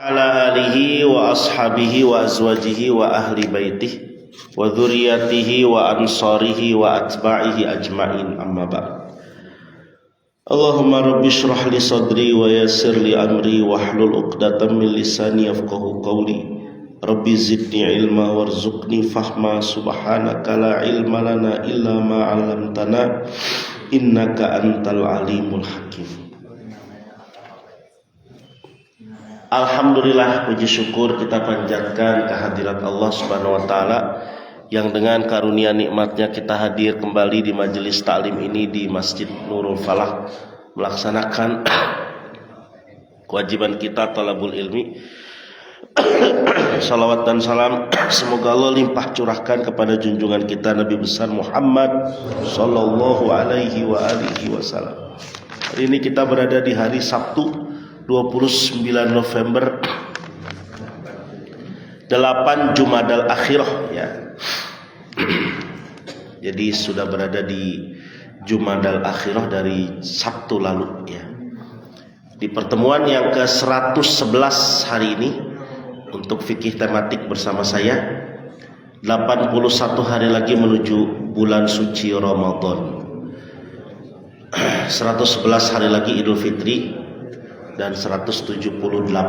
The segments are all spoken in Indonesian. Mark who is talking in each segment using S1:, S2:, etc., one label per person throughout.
S1: ala alihi wa ashabihi wa azwajihi wa ahli baitihi wa dzurriyyatihi wa ansarihi wa atba'ihi ajma'in, amma ba'd. Allahumma rabbi shrah li sadri wa yassir li amri wahlul 'uqdatam min lisani yafqahu qawli. Rabbi zidni ilma warzuqni fahma, subhanaka la ilma lana illa ma 'allamtana innaka antal alimul hakim. Alhamdulillah, puji syukur kita panjatkan kehadirat Allah Subhanahu wa taala yang dengan karunia nikmatnya kita hadir kembali di majelis taklim ini di Masjid Nurul Falah, melaksanakan kewajiban kita talabul ilmi. Salawat dan salam semoga Allah limpah curahkan kepada junjungan kita Nabi besar Muhammad sallallahu alaihi wa alihi wasallam. Hari ini kita berada di hari Sabtu 29 November 8 Jumadal Akhirah ya. Jadi sudah berada di Jumadal Akhirah dari Sabtu lalu ya. Di pertemuan yang ke-111 hari ini untuk fikih tematik bersama saya, 81 hari lagi menuju bulan suci Ramadan, 111 hari lagi Idul Fitri, dan 178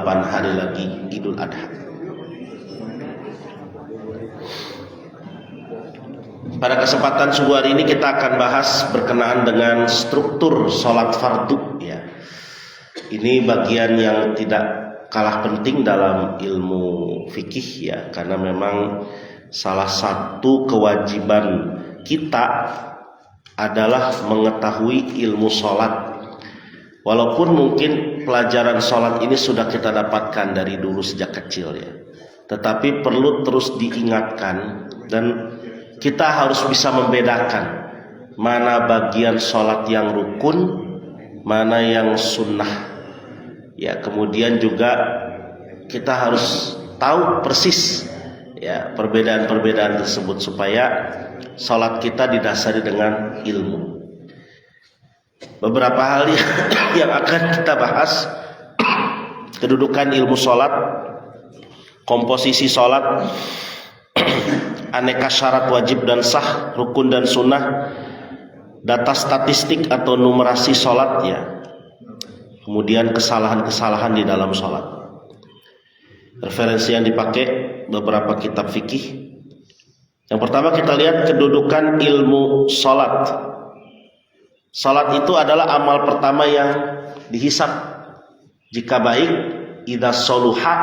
S1: hari lagi Idul Adha. Pada kesempatan subuh hari ini kita akan bahas berkenaan dengan struktur sholat fardu ya. Ini bagian yang tidak kalah penting dalam ilmu fikih ya, karena memang salah satu kewajiban kita adalah mengetahui ilmu sholat. Walaupun mungkin pelajaran sholat ini sudah kita dapatkan dari dulu sejak kecil ya, tetapi perlu terus diingatkan dan kita harus bisa membedakan mana bagian sholat yang rukun, mana yang sunnah ya. Kemudian juga kita harus tahu persis ya perbedaan-perbedaan tersebut supaya sholat kita didasari dengan ilmu. Beberapa hal yang akan kita bahas: kedudukan ilmu sholat, komposisi sholat, aneka syarat wajib dan sah, rukun dan sunnah, data statistik atau numerasi sholat ya, kemudian kesalahan-kesalahan di dalam sholat. Referensi yang dipakai beberapa kitab fikih. Yang pertama kita lihat kedudukan ilmu sholat. Salat itu adalah amal pertama yang dihisab. Jika baik, idza soluhat,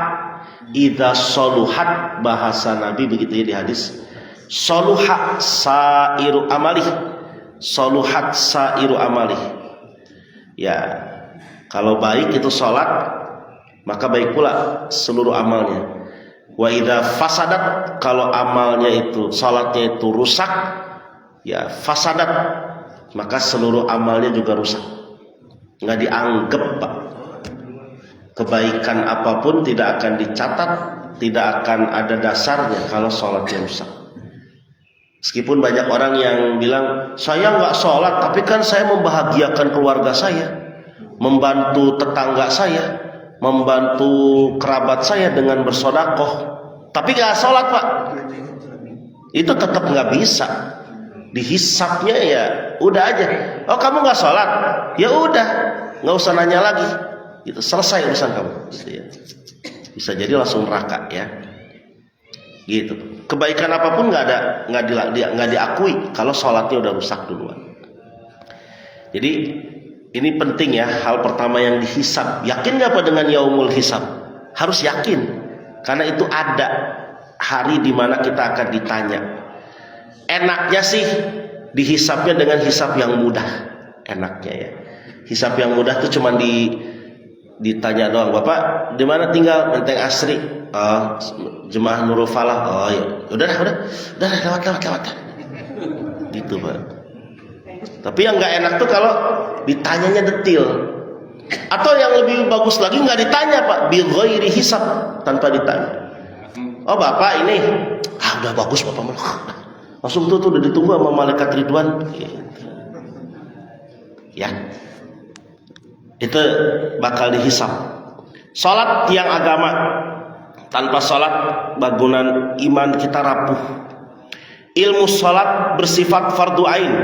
S1: bahasa Nabi begitu ya di hadis. Soluhat sairu amalih. Soluhat sairu amalih. Ya, kalau baik itu salat, maka baik pula seluruh amalnya. Wa idza fasadat, kalau amalnya itu salatnya itu rusak, ya fasadat, maka seluruh amalnya juga rusak. Nggak dianggap Pak. Kebaikan apapun tidak akan dicatat, tidak akan ada dasarnya kalau sholatnya rusak. Meskipun banyak orang yang bilang, saya nggak sholat tapi kan saya membahagiakan keluarga saya, membantu tetangga saya, membantu kerabat saya dengan bersedekah, tapi nggak sholat Pak. Itu tetap nggak bisa. Dihisapnya ya udah aja, oh kamu nggak sholat, ya udah nggak usah nanya lagi, itu selesai urusan kamu. Bisa jadi langsung neraka ya, gitu. Kebaikan apapun nggak diakui kalau sholatnya udah rusak duluan. Jadi ini penting ya, hal pertama yang dihisap. Yakin nggak apa dengan yaumul hisab? Harus yakin, karena itu ada hari di mana kita akan ditanya. Enaknya sih dihisapnya dengan hisap yang mudah, enaknya ya. Hisap yang mudah tuh cuma ditanya doang, Bapak di mana tinggal? Menteng Asri. Oh, Jemaah Nurul Falah. Oh ya, udah lewat. Gitu Pak. Tapi yang nggak enak tuh kalau ditanyanya detil. Atau yang lebih bagus lagi nggak ditanya Pak, bi ghairi hisab, tanpa ditanya. Oh Bapak ini, udah bagus Bapak malah. Langsung tuh udah ditunggu sama malaikat Ridwan ya. Itu bakal dihisap. Salat tiang agama. Tanpa salat bangunan iman kita rapuh. Ilmu salat bersifat fardu ain.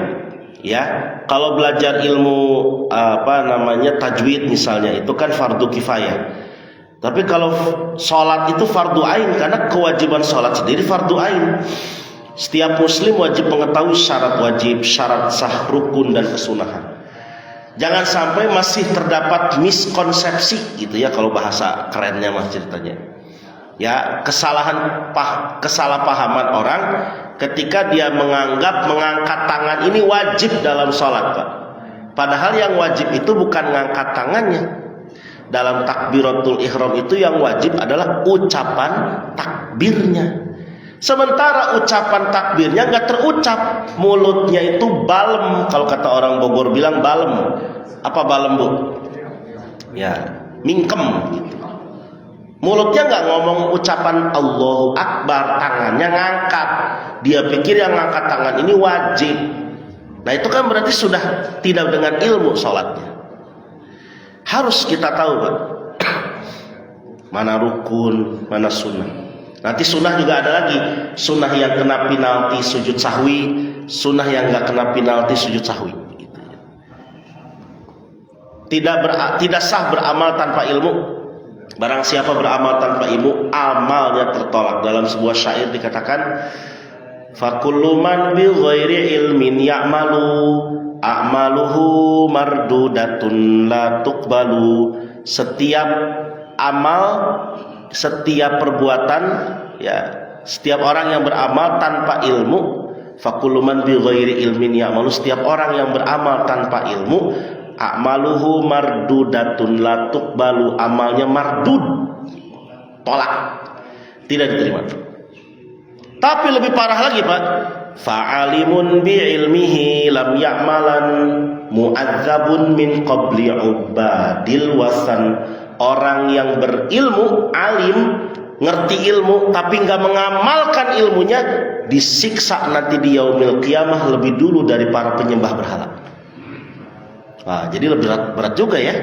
S1: Ya, kalau belajar ilmu tajwid misalnya itu kan fardu kifayah. Tapi kalau salat itu fardu ain karena kewajiban salat sendiri fardu ain. Setiap muslim wajib mengetahui syarat wajib, syarat sah, rukun dan kesunahan. Jangan sampai masih terdapat miskonsepsi gitu ya, kalau bahasa kerennya mas ceritanya. Ya, kesalahpahaman orang ketika dia menganggap mengangkat tangan ini wajib dalam sholat, Pak. Padahal yang wajib itu bukan ngangkat tangannya. Dalam takbiratul ihram itu yang wajib adalah ucapan takbirnya. Sementara ucapan takbirnya nggak terucap, mulutnya itu balem. Kalau kata orang Bogor bilang balem. Apa balem, Bu? Ya, mingkem gitu. Mulutnya nggak ngomong ucapan Allahu Akbar, tangannya ngangkat. Dia pikir yang ngangkat tangan ini wajib. Nah itu kan berarti sudah tidak dengan ilmu sholatnya. Harus kita tahu, Pak, mana rukun, mana sunnah. Nanti sunnah juga ada lagi. Sunnah yang kena penalti sujud sahwi, sunnah yang nggak kena penalti sujud sahwi. Tidak sah beramal tanpa ilmu. Barang siapa beramal tanpa ilmu, amalnya tertolak. Dalam sebuah syair dikatakan, fakullu man bi ghairi ilmin ya'malu a'maluhu mardudatun la tuqbalu. Setiap amal, setiap perbuatan, ya, setiap orang yang beramal tanpa ilmu, fakullu man bi ghairi ilmin ya'malu, setiap orang yang beramal tanpa ilmu, a'maluhu mardudatun la tuqbalu, amalnya mardud, tolak, tidak diterima. Tapi lebih parah lagi, Pak, fa'alimun bi ilmihi lam ya'malan mu'adzabun min qabli ubadil wasan. Orang yang berilmu, alim, ngerti ilmu tapi nggak mengamalkan ilmunya, disiksa nanti di yaumil qiyamah lebih dulu dari para penyembah berhala. Wah, jadi lebih berat juga ya.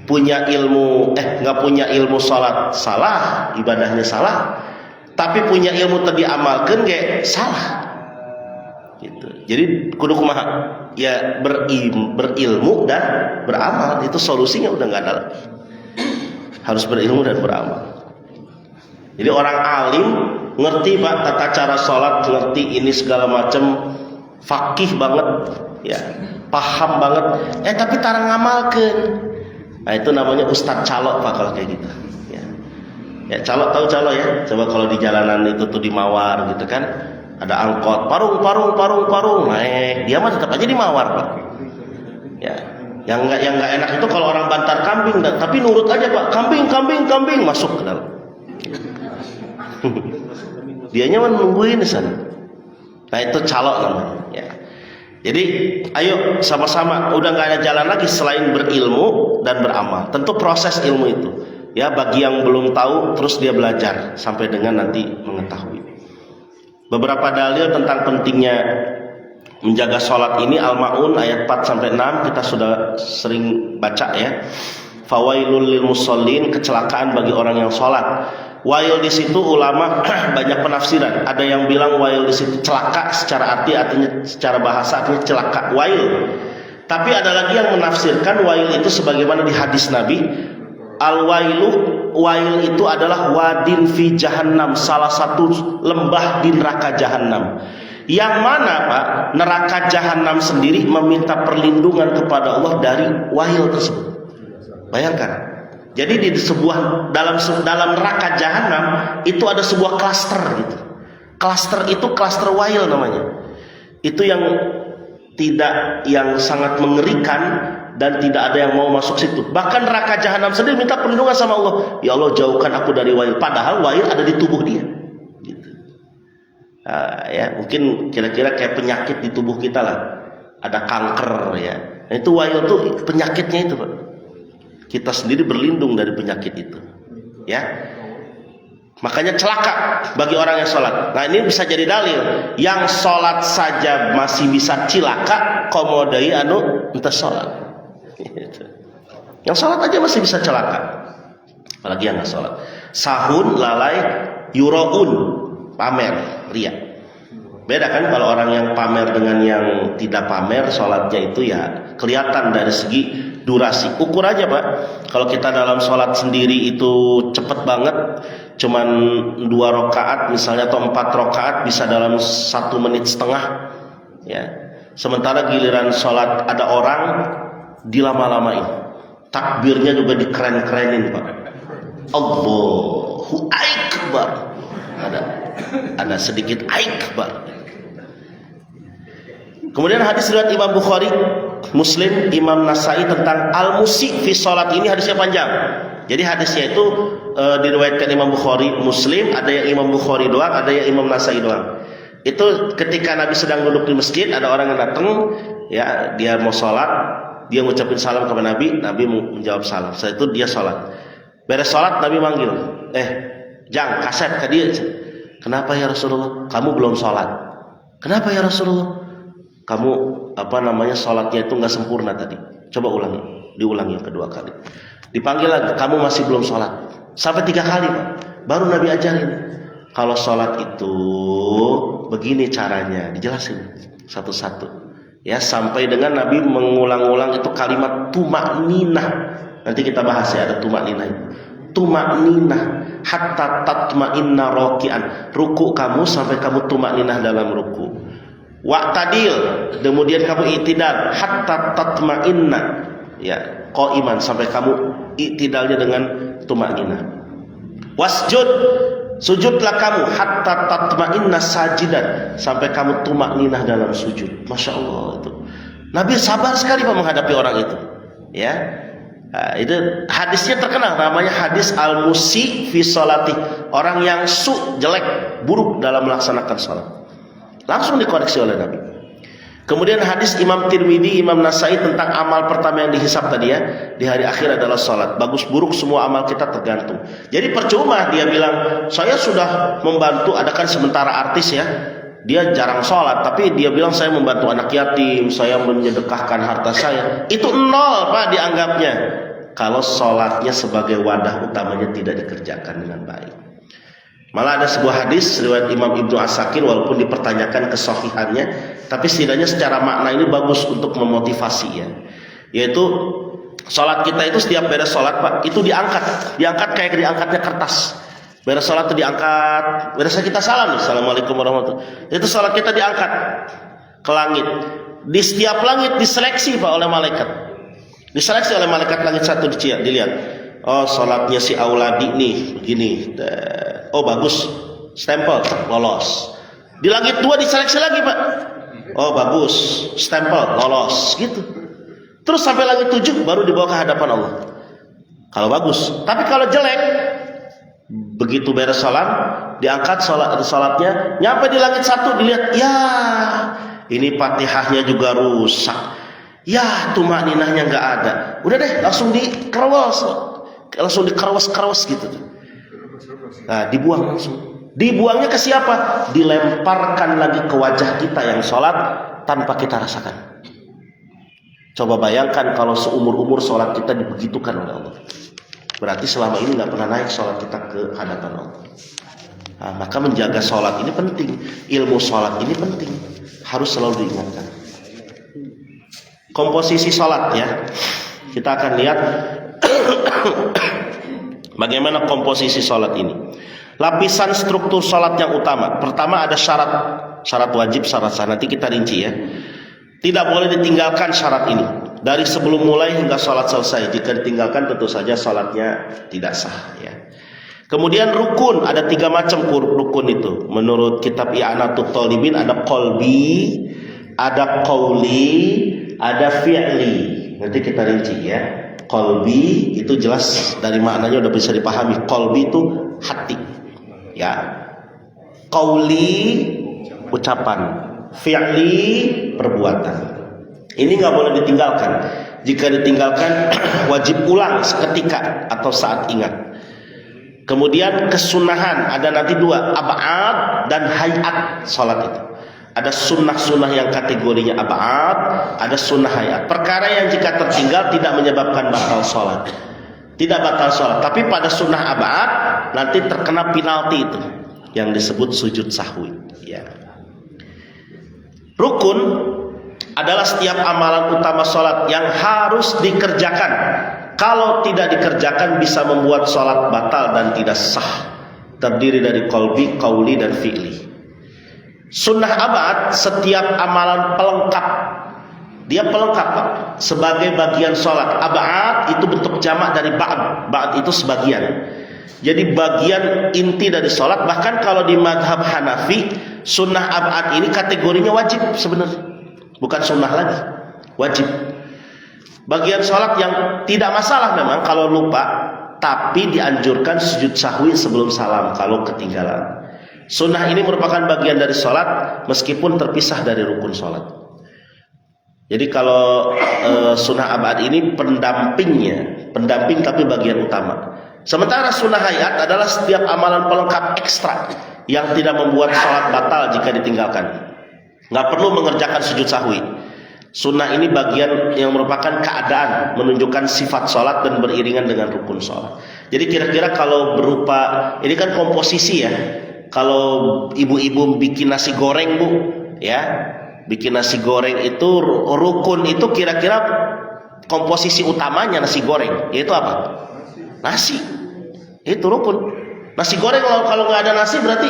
S1: Punya ilmu, nggak punya ilmu salat salah, ibadahnya salah. Tapi punya ilmu tadi amalkan gak salah. Gitu. Jadi kudu kumaha? Ya berilmu dan beramal, itu solusinya udah nggak ada lagi. Harus berilmu dan beramal. Jadi orang alim ngerti, Pak, tata cara sholat, ngerti ini segala macam, fakih banget, ya, paham banget. Tapi tarang ngamalkeun. Nah itu namanya ustadz calok, Pak, kalau kayak gitu. Ya calok, tahu calok ya? Coba kalau di jalanan itu tuh di Mawar gitu kan, ada angkot, parung, naik, dia mah tetap aja di Mawar, Pak. Ya, yang nggak enak itu kalau orang bantar kambing, tapi nurut aja, Pak, kambing masuk ke dalam. Dianya menungguin di sana. Nah itu calok namanya. Ya. Jadi ayo sama-sama, udah nggak ada jalan lagi selain berilmu dan beramal. Tentu proses ilmu itu. Ya, bagi yang belum tahu terus dia belajar sampai dengan nanti mengetahui. Beberapa dalil tentang pentingnya menjaga sholat ini, Al-Ma'un ayat 4 sampai 6 kita sudah sering baca ya. Fawailul lil musallin, kecelakaan bagi orang yang sholat. Wail di situ ulama banyak penafsiran. Ada yang bilang wail di situ celaka secara arti, artinya secara bahasa artinya celaka, wail. Tapi ada lagi yang menafsirkan wail itu sebagaimana di hadis Nabi, al-wailu, wail itu adalah wadin fi jahannam, salah satu lembah di neraka jahannam. Yang mana, Pak, neraka jahannam sendiri meminta perlindungan kepada Allah dari wail tersebut. Bayangkan. Jadi di sebuah dalam neraka jahanam itu ada sebuah klaster gitu. Klaster itu klaster wail namanya. Itu yang sangat mengerikan dan tidak ada yang mau masuk situ. Bahkan neraka jahanam sendiri minta perlindungan sama Allah. Ya Allah, jauhkan aku dari wail. Padahal wail ada di tubuh dia. Gitu. Ya mungkin kira-kira kayak penyakit di tubuh kita lah. Ada kanker ya. Nah, itu wail tuh penyakitnya itu, Pak. Kita sendiri berlindung dari penyakit itu, ya. Makanya celaka bagi orang yang sholat. Nah ini bisa jadi dalil. Yang sholat saja masih bisa cilaka, komodai anu entah sholat. Yang sholat aja masih bisa celaka. apalagi yang nggak sholat. Sahun, lalai, yuraun, pamer, ria. Beda kan kalau orang yang pamer dengan yang tidak pamer, sholatnya itu ya kelihatan dari segi durasi. Ukur aja Pak, kalau kita dalam sholat sendiri itu cepet banget, cuman 2 rakaat misalnya atau 4 rakaat bisa dalam 1 menit setengah, ya. Sementara giliran sholat ada orang dilama-lamain, takbirnya juga dikeren-kerenin Pak. Allahu Akbar, ada sedikit akbar. Kemudian hadis riwayat Imam Bukhari, Muslim, Imam Nasai tentang al-musi fi salat, ini hadisnya panjang. Jadi hadisnya itu diriwayatkan Imam Bukhari, Muslim, ada yang Imam Bukhari doang, ada yang Imam Nasai doang. Itu ketika Nabi sedang duduk di masjid, ada orang yang datang, ya, dia mau sholat, dia ngucapin salam kepada Nabi, Nabi menjawab salam. Setelah itu dia sholat. Beres sholat Nabi manggil, Jang, kasep ke dia. Kenapa ya Rasulullah? Kamu belum sholat. Kenapa ya Rasulullah? Kamu sholatnya itu nggak sempurna tadi. Coba ulangi, diulangi kedua kali. Dipanggil lagi, kamu masih belum sholat. Sampai 3 kali Pak. Baru Nabi ajarin, kalau sholat itu begini caranya, dijelasin satu-satu. Ya, sampai dengan Nabi mengulang-ulang itu kalimat tumakninah. Nanti kita bahas ya, ada tumakninah itu. Tumakninah hatta tatma'inna raki'an. Ruku kamu sampai kamu tumakninah dalam ruku. Wa'tadil, kemudian kamu i'tidal hatta tatma'inna, ya, qaiman, sampai kamu i'tidalnya dengan tumakninah. Wasjud, sujudlah kamu hatta tatma'inna sajidan, sampai kamu tumakninah dalam sujud. Masya Allah, itu Nabi sabar sekali Pak menghadapi orang itu, ya. Nah, itu hadisnya terkenal, namanya hadis al-musi fi sholati, orang yang jelek, buruk dalam melaksanakan sholat. Langsung dikoreksi oleh Nabi. Kemudian hadis Imam Tirmidzi, Imam Nasai tentang amal pertama yang dihisab tadi ya, di hari akhir adalah sholat. Bagus buruk semua amal kita tergantung. Jadi percuma dia bilang saya sudah membantu, ada kan sementara artis ya, dia jarang sholat, tapi dia bilang saya membantu anak yatim, saya menyedekahkan harta saya. Itu nol Pak dianggapnya, kalau sholatnya sebagai wadah utamanya tidak dikerjakan dengan baik. Malah ada sebuah hadis riwayat Imam Ibnu Asakir, walaupun dipertanyakan kesahihannya, tapi setidaknya secara makna ini bagus untuk memotivasi ya. Yaitu sholat kita itu setiap beres sholat Pak, itu diangkat kayak diangkatnya kertas. Beres sholat itu diangkat, beres kita salam nih, assalamualaikum warahmatullahi wabarakatuh. Itu sholat kita diangkat ke langit. Di setiap langit diseleksi Pak oleh malaikat. Diseleksi oleh malaikat langit satu, dilihat. Oh, sholatnya si Auladi nih begini. Oh bagus, stempel, lolos. Di langit 2 diseleksi lagi Pak. Oh bagus, stempel, lolos, gitu. Terus sampai langit 7 baru dibawa ke hadapan Allah. Kalau bagus. Tapi kalau jelek, begitu beres sholat, diangkat sholatnya, nyampe di langit 1 dilihat, ya ini Fatihahnya juga rusak. Ya tumakninahnya nggak ada. Udah deh, langsung dikeros gitu. Nah, dibuang langsung. Dibuangnya ke siapa? Dilemparkan lagi ke wajah kita yang sholat tanpa kita rasakan. Coba bayangkan kalau seumur-umur sholat kita dibegitukan oleh Allah. Berarti selama ini nggak pernah naik sholat kita ke hadapan Allah. Nah, maka menjaga sholat ini penting. Ilmu sholat ini penting. Harus selalu diingatkan. Komposisi sholat ya. Kita akan lihat bagaimana komposisi sholat ini. Lapisan struktur sholat yang utama. Pertama ada syarat wajib, syarat sah. Nanti kita rinci ya. Tidak boleh ditinggalkan syarat ini. Dari sebelum mulai hingga sholat selesai. Jika ditinggalkan tentu saja sholatnya tidak sah ya. Kemudian rukun, ada 3 macam rukun itu. Menurut kitab I'anatul Talibin ada qalbi, ada qauli, ada fi'li. Nanti kita rinci ya. Qalbi itu jelas dari maknanya udah bisa dipahami. Qalbi itu hati, ya. Qauli ucapan, fi'li perbuatan. Ini nggak boleh ditinggalkan. Jika ditinggalkan wajib ulang seketika atau saat ingat. Kemudian kesunahan ada nanti 2, ab'ad dan hayat salat itu. Ada sunnah-sunnah yang kategorinya ab'ad, ada sunnah hayat. Perkara yang jika tertinggal tidak menyebabkan batal sholat. tidak batal sholat. Tapi pada sunnah abad nanti terkena penalti itu yang disebut sujud sahwi. Ya. Rukun adalah setiap amalan utama sholat yang harus dikerjakan. Kalau tidak dikerjakan bisa membuat sholat batal dan tidak sah. Terdiri dari qalbi, qauli, dan fi'li. Sunnah abad setiap amalan pelengkap. Dia pelengkap Pak, sebagai bagian sholat. Abad itu bentuk jamak dari ba'd. Ba'd itu sebagian. Jadi bagian inti dari sholat. Bahkan kalau di madhab Hanafi, sunnah abad ini kategorinya wajib sebenarnya, bukan sunnah lagi, wajib. Bagian sholat yang tidak masalah memang kalau lupa, tapi dianjurkan sujud sahwi sebelum salam kalau ketinggalan. Sunnah ini merupakan bagian dari sholat meskipun terpisah dari rukun sholat. Jadi kalau sunnah abad ini pendamping tapi bagian utama. Sementara sunnah hayat adalah setiap amalan pelengkap ekstra yang tidak membuat sholat batal jika ditinggalkan. Nggak perlu mengerjakan sujud sahwi. Sunnah ini bagian yang merupakan keadaan, menunjukkan sifat sholat dan beriringan dengan rukun sholat. Jadi kira-kira kalau berupa, ini kan komposisi ya. Kalau ibu-ibu bikin nasi goreng Bu, ya, bikin nasi goreng itu rukun itu kira-kira komposisi utamanya nasi goreng, yaitu apa? Nasi. Itu rukun. Nasi goreng kalau nggak ada nasi berarti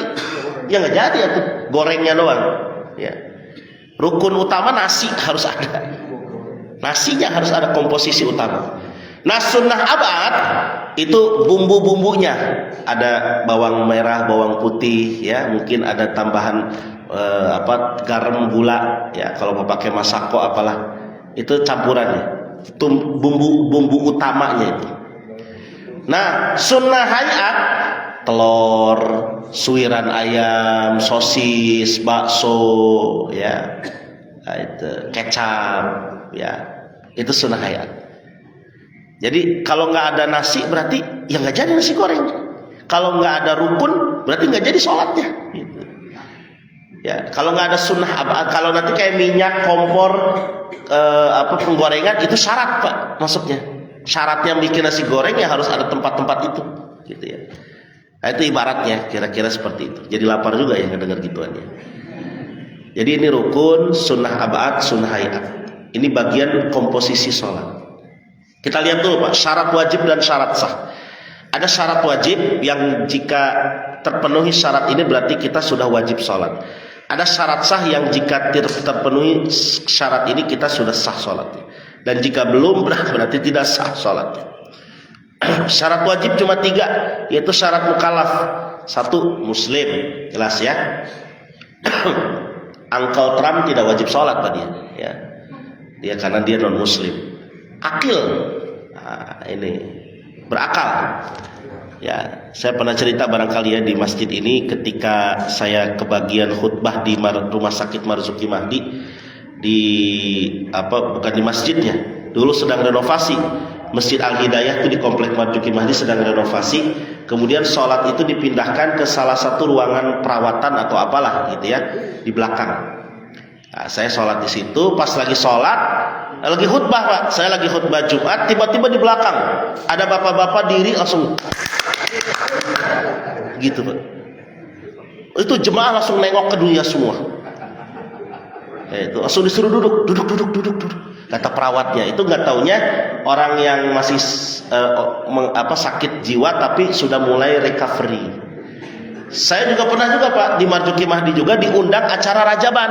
S1: ya nggak jadi ya tuh, gorengnya doang. Ya. Rukun utama nasi harus ada. Nasinya harus ada komposisi utama. Nah sunnah abad itu bumbu-bumbunya. Ada bawang merah, bawang putih, ya mungkin ada tambahan garam, gula, ya kalau mau pakai masako apalah. Itu campurannya. Itu bumbu utamanya itu. Nah sunnah hayat telur, suiran ayam, sosis, bakso, ya, itu kecap, ya, itu sunnah hayat. Jadi kalau nggak ada nasi berarti ya nggak jadi nasi goreng. Kalau nggak ada rukun berarti nggak jadi sholatnya. Gitu. Ya, kalau nggak ada sunnah, kalau nanti kayak minyak, kompor, penggorengan itu syarat Pak, maksudnya. Syaratnya bikin nasi goreng ya harus ada tempat-tempat itu, gitu ya. Nah, itu ibaratnya kira-kira seperti itu. Jadi lapar juga ya ngedengar gituannya. Jadi ini rukun, sunnah abad, sunnah hayat. Ini bagian komposisi sholat. Kita lihat dulu Pak, syarat wajib dan syarat sah. Ada syarat wajib yang jika terpenuhi syarat ini berarti kita sudah wajib sholat. Ada syarat sah yang jika terpenuhi syarat ini kita sudah sah sholatnya. Dan jika belum berarti tidak sah sholatnya. Syarat wajib cuma 3, yaitu syarat mukallaf. 1, muslim, jelas ya. Uncle Trump tidak wajib sholat Pak dia, ya. Dia karena dia non muslim. Akil, nah, ini berakal. Ya, saya pernah cerita barangkali ya di masjid ini ketika saya kebagian khutbah di rumah sakit Marzuki Mahdi bukan di masjidnya. Dulu sedang renovasi. Masjid Al-Hidayah itu di komplek Marzuki Mahdi sedang renovasi. Kemudian sholat itu dipindahkan ke salah satu ruangan perawatan atau apalah gitu ya, di belakang. Nah, saya sholat di situ. Pas lagi sholat, lagi khutbah Pak, saya lagi khutbah Jumat, tiba-tiba di belakang ada bapak-bapak diri langsung gitu Pak. Itu jemaah langsung nengok ke dunia semua. Itu langsung disuruh duduk. Kata perawatnya, itu nggak taunya orang yang masih sakit jiwa tapi sudah mulai recovery. Saya juga pernah Pak di Marzuki Mahdi juga diundang acara Rajaban.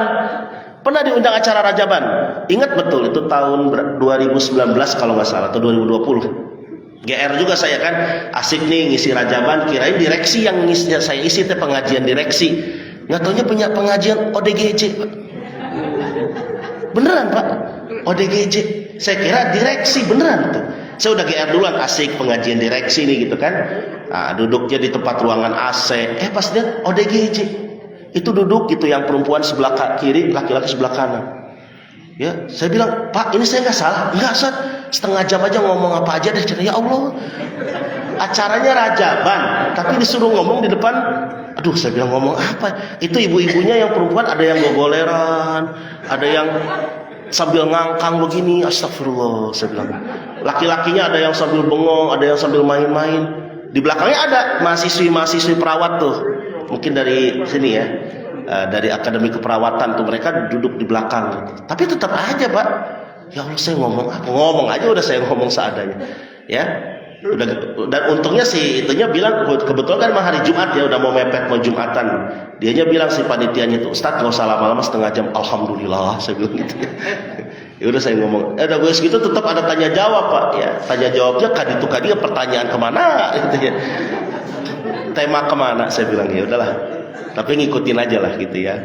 S1: Pernah diundang acara Rajaban. Ingat betul itu tahun 2019 kalau nggak salah atau 2020. GR juga saya kan asik nih ngisi Rajaban, kirain direksi yang saya isi teh pengajian direksi. Nggak taunya punya pengajian ODGJ Pak. Beneran Pak, ODGJ. Saya kira direksi beneran tuh. Saya udah GR duluan, asik pengajian direksi nih gitu kan. Nah, duduknya di tempat ruangan AC. Pas lihat ODGJ. Itu duduk gitu yang perempuan sebelah kiri, laki-laki sebelah kanan. Ya, saya bilang, "Pak, ini saya nggak salah." "Enggak, Ustaz. Setengah jam aja ngomong apa aja deh." Ya Allah. Acaranya Rajaban, tapi disuruh ngomong di depan. Aduh, saya bilang ngomong apa? Itu ibu-ibunya yang perempuan ada yang gogoleran, ada yang sambil ngangkang begini, astagfirullah, saya bilang. Laki-lakinya ada yang sambil bengong, ada yang sambil main-main. Di belakangnya ada mahasiswi perawat tuh, mungkin dari sini ya, dari akademi keperawatan tuh, mereka duduk di belakang. Tapi tetap aja Pak, ya Allah, saya ngomong aja udah, saya ngomong seadanya, ya. Udah, dan untungnya si itunya bilang, kebetulan kan hari Jumat ya, udah mau mepet mau Jumatan. Dianya bilang si panitianya tuh, Ustaz nggak usah lama-lama, setengah jam, alhamdulillah, saya bilang gitu. Ya udah saya ngomong, udah gue segitu tetap ada tanya jawab Pak, ya tanya jawabnya kaditu kadinya, pertanyaan kemana gitu ya, tema kemana, saya bilang ya udahlah, tapi ngikutin aja lah gitu ya.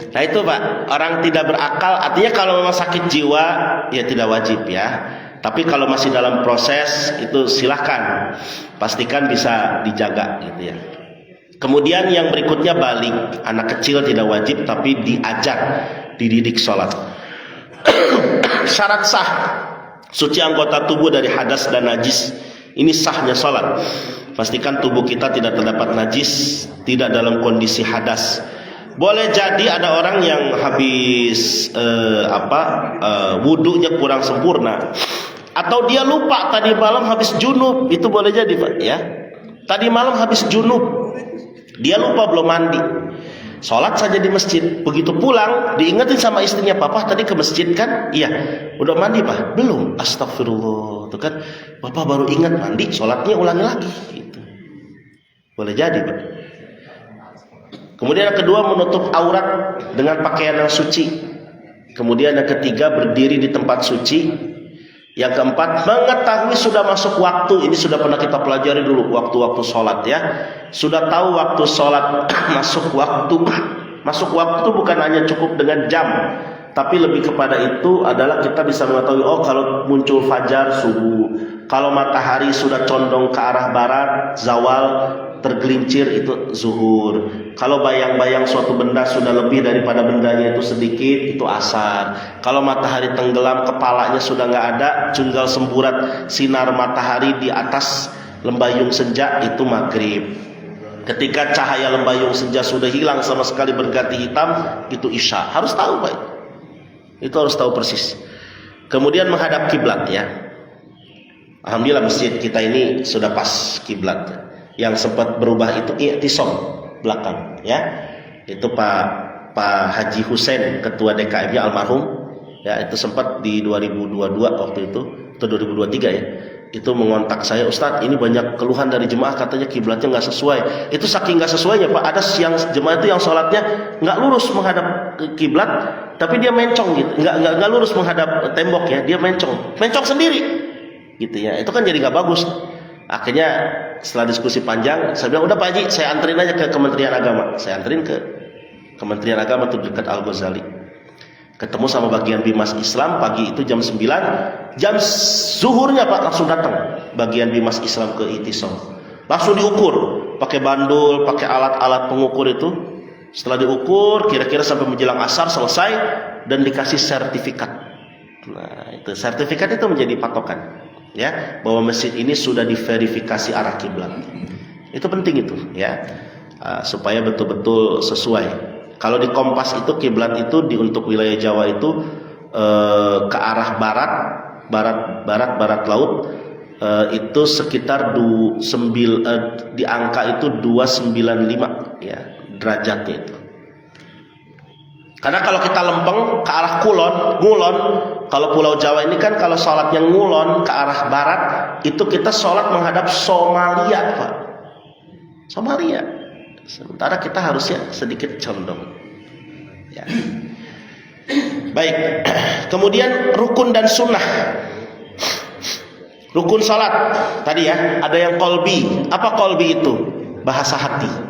S1: Nah itu Pak, orang tidak berakal, artinya kalau memang sakit jiwa ya tidak wajib ya. Tapi kalau masih dalam proses itu silahkan, pastikan bisa dijaga gitu ya. Kemudian yang berikutnya balik, anak kecil tidak wajib tapi diajak, dididik sholat. Syarat sah suci anggota tubuh dari hadas dan najis, ini sahnya sholat. Pastikan tubuh kita tidak terdapat najis, tidak dalam kondisi hadas. Boleh jadi ada orang yang habis wudunya kurang sempurna, atau dia lupa tadi malam habis junub, itu boleh jadi Pak ya. Tadi malam habis junub, dia lupa belum mandi, sholat saja di masjid. Begitu pulang diingetin sama istrinya, Papa tadi ke masjid kan? Iya. Udah mandi Pak? Belum. Astagfirullah, itu kan Bapak baru ingat mandi, sholatnya ulangi lagi gitu. Boleh jadi Pak. Kemudian yang kedua, menutup aurat dengan pakaian yang suci. Kemudian yang ketiga, berdiri di tempat suci. Yang keempat, mengetahui sudah masuk waktu. Ini sudah pernah kita pelajari dulu, waktu-waktu sholat ya. Sudah tahu waktu sholat masuk waktu. Masuk waktu bukan hanya cukup dengan jam, tapi lebih kepada itu adalah kita bisa mengetahui, oh kalau muncul fajar, subuh. Kalau matahari sudah condong ke arah barat, zawal, tergelincir, itu zuhur. Kalau bayang-bayang suatu benda sudah lebih daripada bendanya itu sedikit, itu asar. Kalau matahari tenggelam, kepalanya sudah nggak ada, tinggal semburat sinar matahari di atas lembayung senja, itu maghrib. Ketika cahaya lembayung senja sudah hilang sama sekali berganti hitam, itu isya. Harus tahu Pak, itu harus tahu persis. Kemudian menghadap kiblat ya. Alhamdulillah masjid kita ini sudah pas kiblat. Yang sempat berubah itu i'tisam belakang ya, itu Pak Haji Husain, ketua DKM-nya almarhum ya, itu sempat di 2022 waktu itu atau 2023 ya, itu mengontak saya, Ustadz ini banyak keluhan dari jemaah, katanya kiblatnya nggak sesuai. Itu saking nggak sesuainya Pak, ada yang jemaah itu yang sholatnya nggak lurus menghadap kiblat, tapi dia mencong gitu, nggak lurus menghadap tembok ya, dia mencong sendiri gitu ya, itu kan jadi nggak bagus. Akhirnya setelah diskusi panjang, saya bilang udah Pak Haji, saya anterin aja ke Kementerian Agama. Saya anterin ke Kementerian Agama tuh dekat Al-Ghazali. Ketemu sama bagian Bimas Islam pagi itu jam 9, jam zuhurnya Pak langsung datang bagian Bimas Islam ke i'tisam. Langsung diukur pakai bandul, pakai alat-alat pengukur itu. Setelah diukur kira-kira sampai menjelang asar selesai dan dikasih sertifikat. Nah, itu sertifikat itu menjadi patokan ya, bahwa masjid ini sudah diverifikasi arah kiblat. Itu penting itu ya, supaya betul-betul sesuai. Kalau di Kompas itu kiblat itu untuk wilayah Jawa itu ke arah barat laut, itu sekitar di angka itu 295 ya derajatnya itu. Karena kalau kita lempeng ke arah ngulon, kalau Pulau Jawa ini kan kalau sholatnya ngulon ke arah barat, itu kita sholat menghadap Somalia Pak. Somalia. Sementara kita harusnya sedikit condong. Ya. Baik. Kemudian rukun dan sunnah. Rukun sholat tadi ya, ada yang kolbi. Apa kolbi itu? Bahasa hati.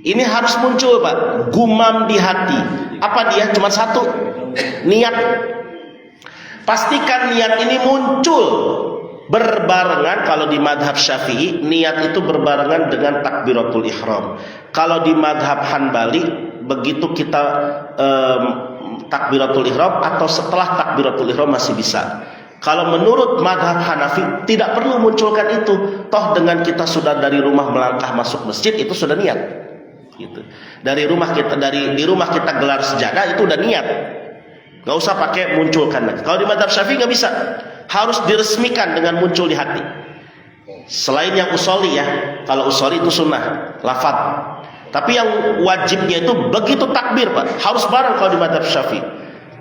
S1: Ini harus muncul Pak, gumam di hati. Apa dia? Cuma satu, niat. Pastikan niat ini muncul berbarengan. Kalau di madhab Syafi'i, niat itu berbarengan dengan takbiratul ihram. Kalau di madhab Hanbali, begitu kita takbiratul ihram atau setelah takbiratul ihram masih bisa. Kalau menurut madhab Hanafi tidak perlu munculkan itu. Toh dengan kita sudah dari rumah melangkah masuk masjid, itu sudah niat. Gitu. Di rumah kita gelar sejadah itu udah niat. Nggak usah pakai munculkan lagi. Kalau di mazhab Syafi'i nggak bisa, harus diresmikan dengan muncul di hati. Selain yang usoli ya, kalau usoli itu sunnah, lafaz. Tapi yang wajibnya itu begitu takbir Pak, harus bareng kalau di mazhab Syafi'i.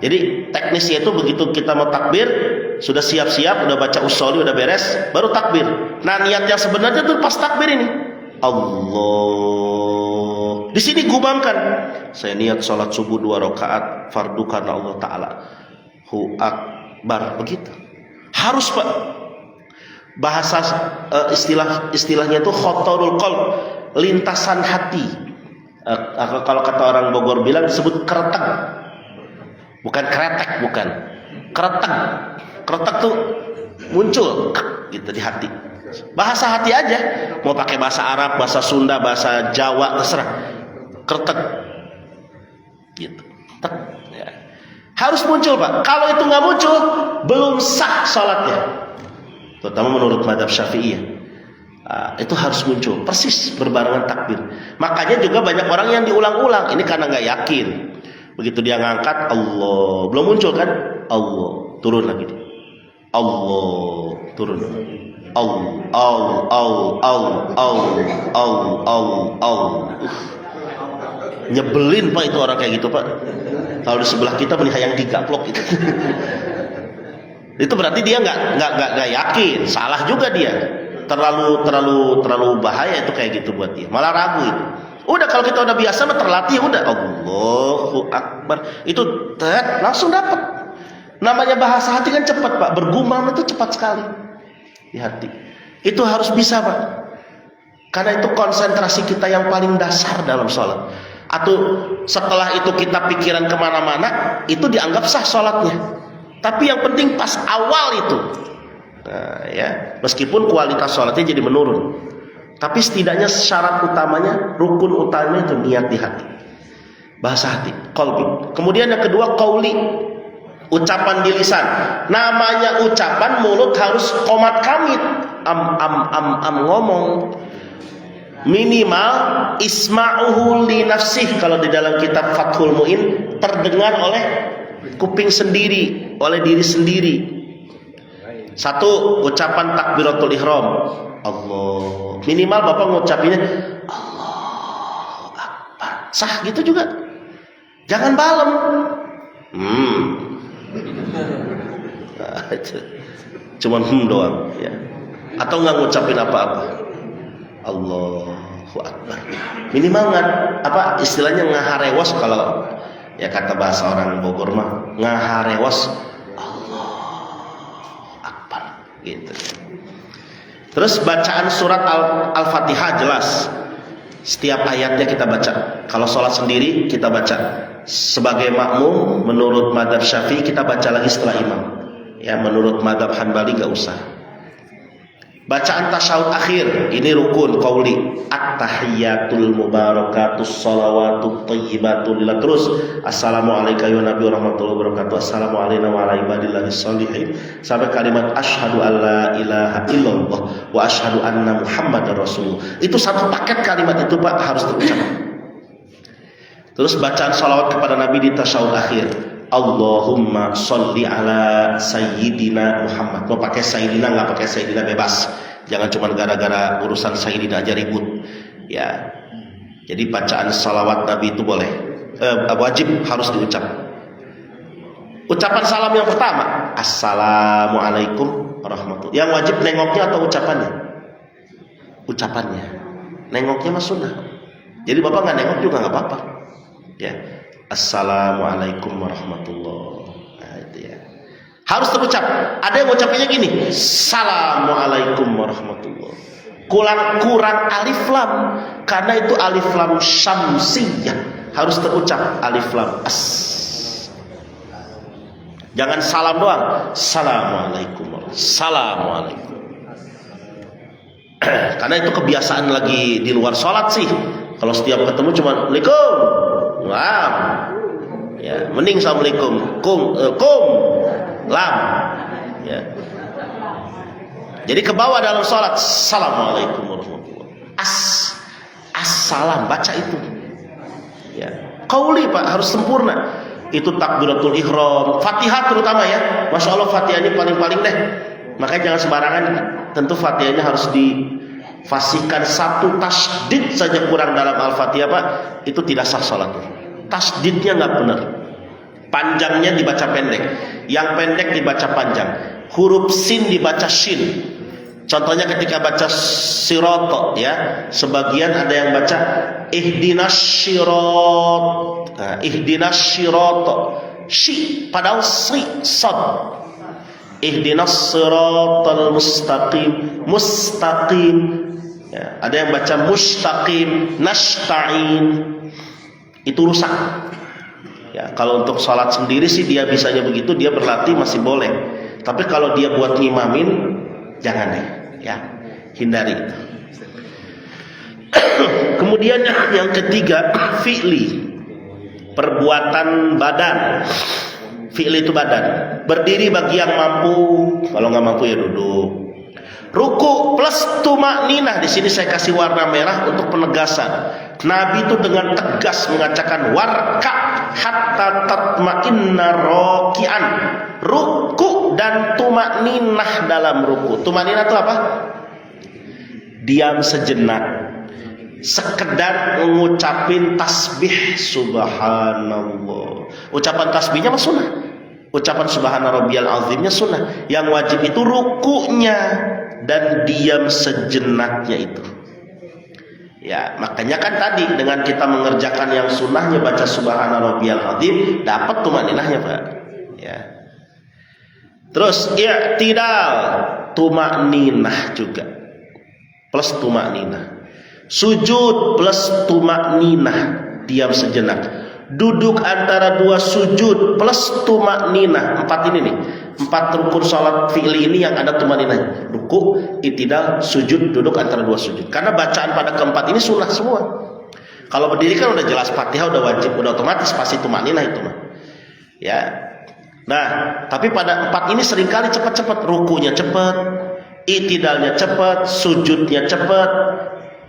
S1: Jadi teknisnya itu begitu kita mau takbir, sudah siap-siap, udah baca usoli, udah beres, baru takbir. Nah niat yang sebenarnya tuh pas takbir ini, Allah. Di sini gumamkan, saya niat sholat subuh 2 rakaat fardu karena Allah Taala. Hu akbar, begitu. Harus Pak. Bahasa istilahnya itu khotorul qalb, lintasan hati. Kalau kata orang Bogor bilang disebut kereteg, bukan kretek, bukan kereteg. Kereteg tuh muncul gitu di hati. Bahasa hati aja, mau pakai bahasa Arab, bahasa Sunda, bahasa Jawa, terserah. Kereteg gitu. Ya. Harus muncul Pak. Kalau itu nggak muncul, belum sah sholatnya. Terutama menurut mazhab Syafi'i. Itu harus muncul persis berbarengan takbir. Makanya juga banyak orang yang diulang-ulang. Ini karena nggak yakin. Begitu dia ngangkat, Allah, belum muncul kan? Allah, turun lagi. Allah, turun. Nyebelin Pak itu orang kayak gitu Pak. Kalau di sebelah kita melihat yang digaplok gitu. Itu berarti dia nggak yakin, salah juga dia. Terlalu bahaya itu kayak gitu buat dia. Malah ragu itu. Udah kalau kita udah biasa mah terlatih, udah Allahu Akbar. Itu langsung dapat. Namanya bahasa hati kan cepat Pak, bergumam itu cepat sekali di hati. Itu harus bisa Pak. Karena itu konsentrasi kita yang paling dasar dalam sholat. Atau setelah itu kita pikiran kemana-mana, itu dianggap sah sholatnya. Tapi yang penting pas awal itu, nah, ya, meskipun kualitas sholatnya jadi menurun, tapi setidaknya syarat utamanya, rukun utamanya itu niat di hati, bahasa hati, qalbi. Kemudian yang kedua qauli, ucapan di lisan. Namanya ucapan mulut harus qomat kamit, ngomong. Minimal isma'uhu li nafsih, kalau di dalam kitab Fathul Mu'in, terdengar oleh kuping sendiri, oleh diri sendiri. Satu, ucapan takbiratul ihram, Allah. Minimal Bapak ngucapinnya Allahu Akbar, sah gitu juga. Jangan balem. Cuman doang ya. Atau nggak ngucapin apa-apa. Allahu Akbar. Minimal apa istilahnya ngaharewas, kalau ya kata bahasa orang Bogor mah ngaharewas, Allahu Akbar gitu. Terus bacaan surat Al-Fatihah jelas. Setiap ayatnya kita baca. Kalau sholat sendiri kita baca. Sebagai makmum menurut mazhab Syafi'i kita baca lagi setelah imam. Ya menurut mazhab Hanbali gak usah. Bacaan tasyahud akhir ini rukun qauli, at-tahiyyatul mubarakatus shalawatut thayyibatul lillah. Terus assalamualaikum ya nabi warahmatullahi wabarakatuh, assalamu alayna wa ala ibadillahis shalihin, sampai kalimat asyhadu alla ilaha illallah wa asyhadu anna muhammadar rasulullah. Itu satu paket kalimat itu Pak harus terucap. Terus bacaan shalawat kepada nabi di tasyahud akhir, Allahumma sholli ala sayyidina Muhammad. Mau pakai sayyidina, nggak pakai sayyidina bebas. Jangan cuma gara-gara urusan sayyidina aja ribut. Ya. Jadi bacaan salawat Nabi itu boleh, wajib harus diucap. Ucapan salam yang pertama, assalamualaikum warahmatullahi. Yang wajib nengoknya atau ucapannya? Ucapannya. Nengoknya mah sunnah. Jadi Bapak nggak nengok juga nggak apa-apa. Ya. Assalamualaikum warahmatullahi. Nah, itu ya. Harus terucap. Ada yang ucapinnya gini, Assalamualaikum warahmatullahi. Kurang alif lam, karena itu alif lam syamsiyah. Harus terucap alif lam as. Jangan salam doang. Assalamualaikum warahmatullahi. Assalamualaikum. Karena itu kebiasaan lagi di luar sholat sih. Kalau setiap ketemu cuma Waalaikum. Lam, ya, mending assalamualaikum, kum, lam, ya. Jadi ke bawah dalam sholat, assalamualaikum warahmatullahi. Assalam, baca itu, ya. Qauli Pak harus sempurna. itu takbiratul ihram, Fatihah terutama ya. Masya Allah Fatihah ini paling-paling deh. Makanya jangan sembarangan. Tentu Fatihahnya harus difasihkan, satu tasdid saja kurang dalam Al-Fatihah Pak, itu tidak sah salat. Tasdidnya nggak benar. Panjangnya dibaca pendek, yang pendek dibaca panjang. Huruf sin dibaca shin. Contohnya ketika baca sirata ya, sebagian ada yang baca ihdinas sirat. Nah, ihdinas sirata. Shi padahal si sad. Ihdinas siratal mustaqim. Mustaqim. Ya, ada yang baca mustaqim, nasta'in. Itu rusak. Ya, kalau untuk sholat sendiri sih dia bisanya begitu, dia berlatih masih boleh. Tapi kalau dia buat ngimamin, jangan ya, hindari. Kemudian yang ketiga, fi'li, perbuatan badan. Fi'li itu badan. Berdiri bagi yang mampu, kalau nggak mampu ya duduk. Ruku plus tumakninah. Di sini saya kasih warna merah untuk penegasan. Nabi itu dengan tegas mengatakan warka hatta tatma'inna raki'an. Ruku dan tumakninah dalam ruku. Tumakninah itu apa? Diam sejenak, sekedar mengucapin tasbih subhanallah. Ucapan tasbihnya mah sunnah. Ucapan subhana rabbiyal azimnya sunnah. Yang wajib itu rukunya dan diam sejenaknya itu. Ya, makanya kan tadi dengan kita mengerjakan yang sunnahnya baca subhana rabbiyal azim, dapat tumakninahnya Pak. Ya. Terus i'tidal, tumakninah juga. Plus tumakninah. Sujud plus tumakninah, diam sejenak. Duduk antara dua sujud plus tumakninah. 4 ini nih. 4 rukun salat fi'li ini yang ada tumakninah. Ruku, i'tidal, sujud, duduk antara dua sujud. Karena bacaan pada keempat ini sunnah semua. Kalau berdiri kan udah jelas Fatihah udah wajib, udah otomatis pasti tumakninah itu mah. Ya. Nah, tapi pada 4 ini seringkali cepat-cepat, rukunya cepat, i'tidalnya cepat, sujudnya cepat,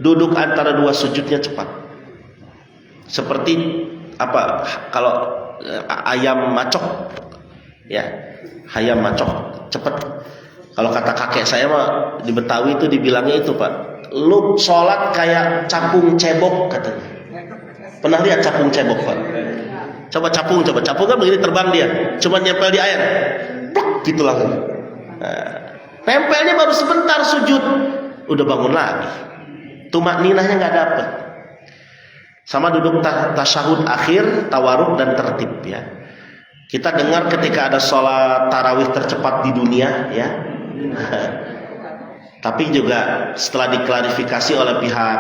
S1: duduk antara dua sujudnya cepat. Seperti apa? Kalau ayam macok, ya, ayam macok cepat. Kalau kata kakek saya mah di Betawi itu dibilangnya itu Pak, lu sholat kayak capung cebok katanya. Pernah lihat capung cebok Pak? Coba capung kan begini terbang dia, cuma nyempel di air, pluk gitu langsung. Nah, nempelnya baru sebentar sujud, udah bangun lagi. Tumakninahnya nggak dapet. Sama duduk tasyahud akhir, tawaruk dan tertib ya. Kita dengar ketika ada sholat tarawih tercepat di dunia ya. Tapi juga setelah diklarifikasi oleh pihak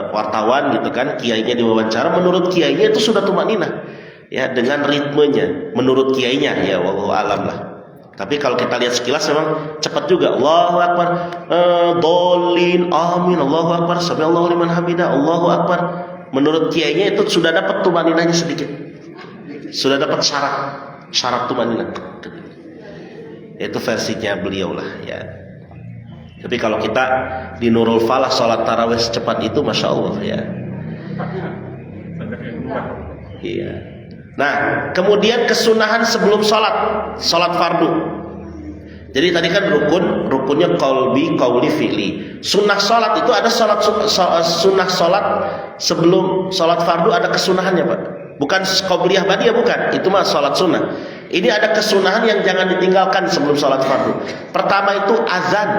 S1: wartawan gitu kan, kiainya diwawancara, menurut kiainya itu sudah tumakninah ya, dengan ritmenya menurut kiainya ya, wallahu alam lah. Tapi kalau kita lihat sekilas memang cepat juga. Allahu akbar, dolin, amin, Allahu akbar, sami'allahu liman hamidah, Allahu akbar. Menurut kiainya itu sudah dapat tumakninahnya sedikit, sudah dapat syarat tumakninah. Itu versinya beliau lah ya. Tapi kalau kita di Nurul Falah sholat tarawih secepat itu, masya Allah ya. Iya. Nah, kemudian kesunahan sebelum sholat fardu. Jadi tadi kan rukunnya qauli fi'li. Sunnah sholat itu ada sunnah sholat sebelum sholat fardu, ada kesunahannya Pak. Bukan qauliyah badiyah, bukan. Itu mah sholat sunnah. Ini ada kesunahan yang jangan ditinggalkan sebelum sholat fardu. Pertama itu azan.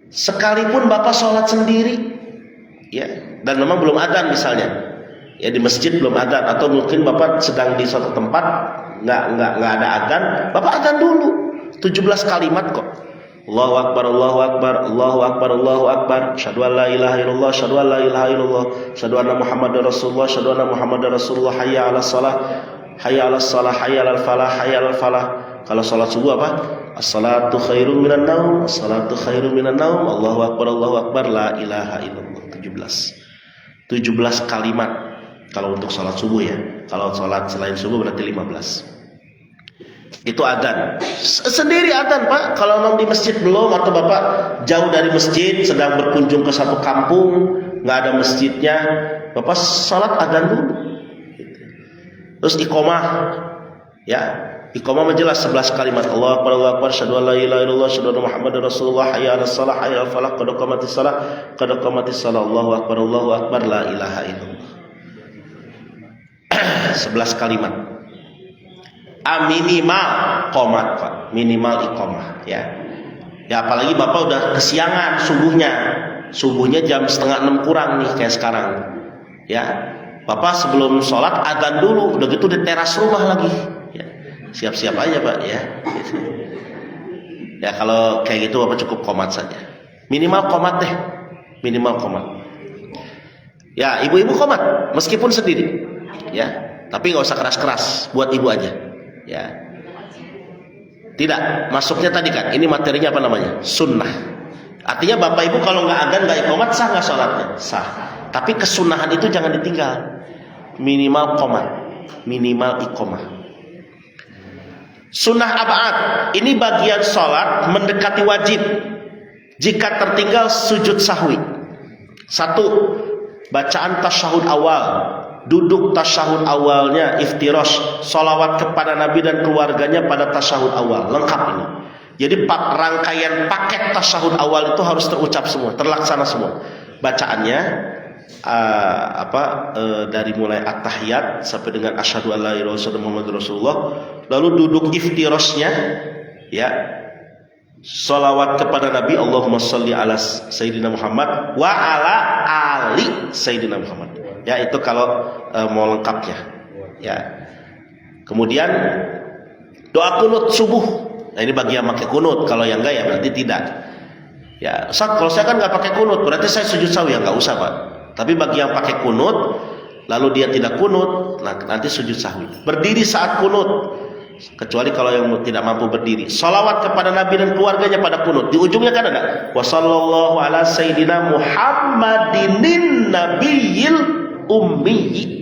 S1: Sekalipun Bapak sholat sendiri, ya, dan memang belum adzan misalnya, ya di masjid belum adzan, atau mungkin Bapak sedang di suatu tempat nggak ada adzan, Bapak adzan dulu. 17 kalimat kok. Allahu akbar, Allahu akbar, Allahu akbar, Allahu akbar. Asyhadu an la ilaha illallah, asyhadu an la ilaha illallah, asyhadu anna Muhammadar Rasulullah, asyhadu anna Muhammadar Rasulullah. Hayya 'alas shalah, hayya 'alas shalah, hayya 'alal falah, hayya 'alal falah. Kalau salat subuh apa? As-salatu khairum minan naum, as-salatu khairum minan naum. Allahu akbar, la ilaha illallah. 17 kalimat kalau untuk salat subuh ya. Kalau salat selain subuh berarti 15. Itu adzan. Sendiri adzan Pak. Kalau memang di masjid belum, atau Bapak jauh dari masjid, sedang berkunjung ke satu kampung, nggak ada masjidnya, Bapak salat adzan dulu. Terus iqamah, ya, iqamah menjelas 11 kalimat. Allahu akbar, asyhadu an la ilaha illallah, asyhadu anna Muhammadar Rasulullah, hayya 'alas shalah, hayya 'alal falah, qad qamatis shalah, qad qamatis shalah, Allahu akbar, la ilaha illallah. 11 kalimat. Minimal qomat, Pak. Minimal iqamah, ya. Ya apalagi Bapak udah kesiangan subuhnya jam 5:30 kurang nih kayak sekarang, ya. Bapak sebelum sholat adzan dulu, udah gitu di teras rumah lagi, ya. Siap-siap aja Pak, ya. Ya kalau kayak gitu Bapak cukup qomat saja, minimal qomat deh, minimal qomat. Ya ibu-ibu qomat meskipun sendiri, ya, tapi nggak usah keras-keras, buat ibu aja, ya. Tidak, masuknya tadi kan, ini materinya apa namanya? Sunnah. Artinya bapak ibu kalau nggak adzan nggak iqamat sah nggak sholatnya? Sah. Tapi kesunahan itu jangan ditinggal. Minimal qomat, minimal iqamah. Sunnah ab'ad, ini bagian sholat mendekati wajib. Jika tertinggal sujud sahwi. 1. Bacaan tasyahud awal. Duduk tasyahud awalnya iftirash, sholawat kepada Nabi dan keluarganya pada tasyahud awal. Lengkap ini. Jadi rangkaian paket tasyahud awal itu harus terucap semua, terlaksana semua. Bacaannya dari mulai at-tahiyat sampai dengan asyhadu an la ilaha illallah Muhammadur Rasulullah, lalu duduk iftirashnya, ya, sholawat kepada Nabi, Allahumma sholli ala Sayyidina Muhammad wa ala ali Sayyidina Muhammad, ya. Itu kalau mau lengkapnya, ya. Kemudian doa kunut subuh. Nah ini bagi yang pakai kunut, kalau yang enggak ya berarti tidak, ya. Kalau saya kan nggak pakai kunut, berarti saya sujud sahwi, ya nggak usah Pak. Tapi bagi yang pakai kunut lalu dia tidak kunut, nah nanti sujud sahwi. Berdiri saat kunut, kecuali kalau yang tidak mampu berdiri. Sholawat kepada Nabi dan keluarganya pada kunut. Di ujungnya kan ada wa sallallahu ala sayyidina Muhammadinin nabiyil ummi,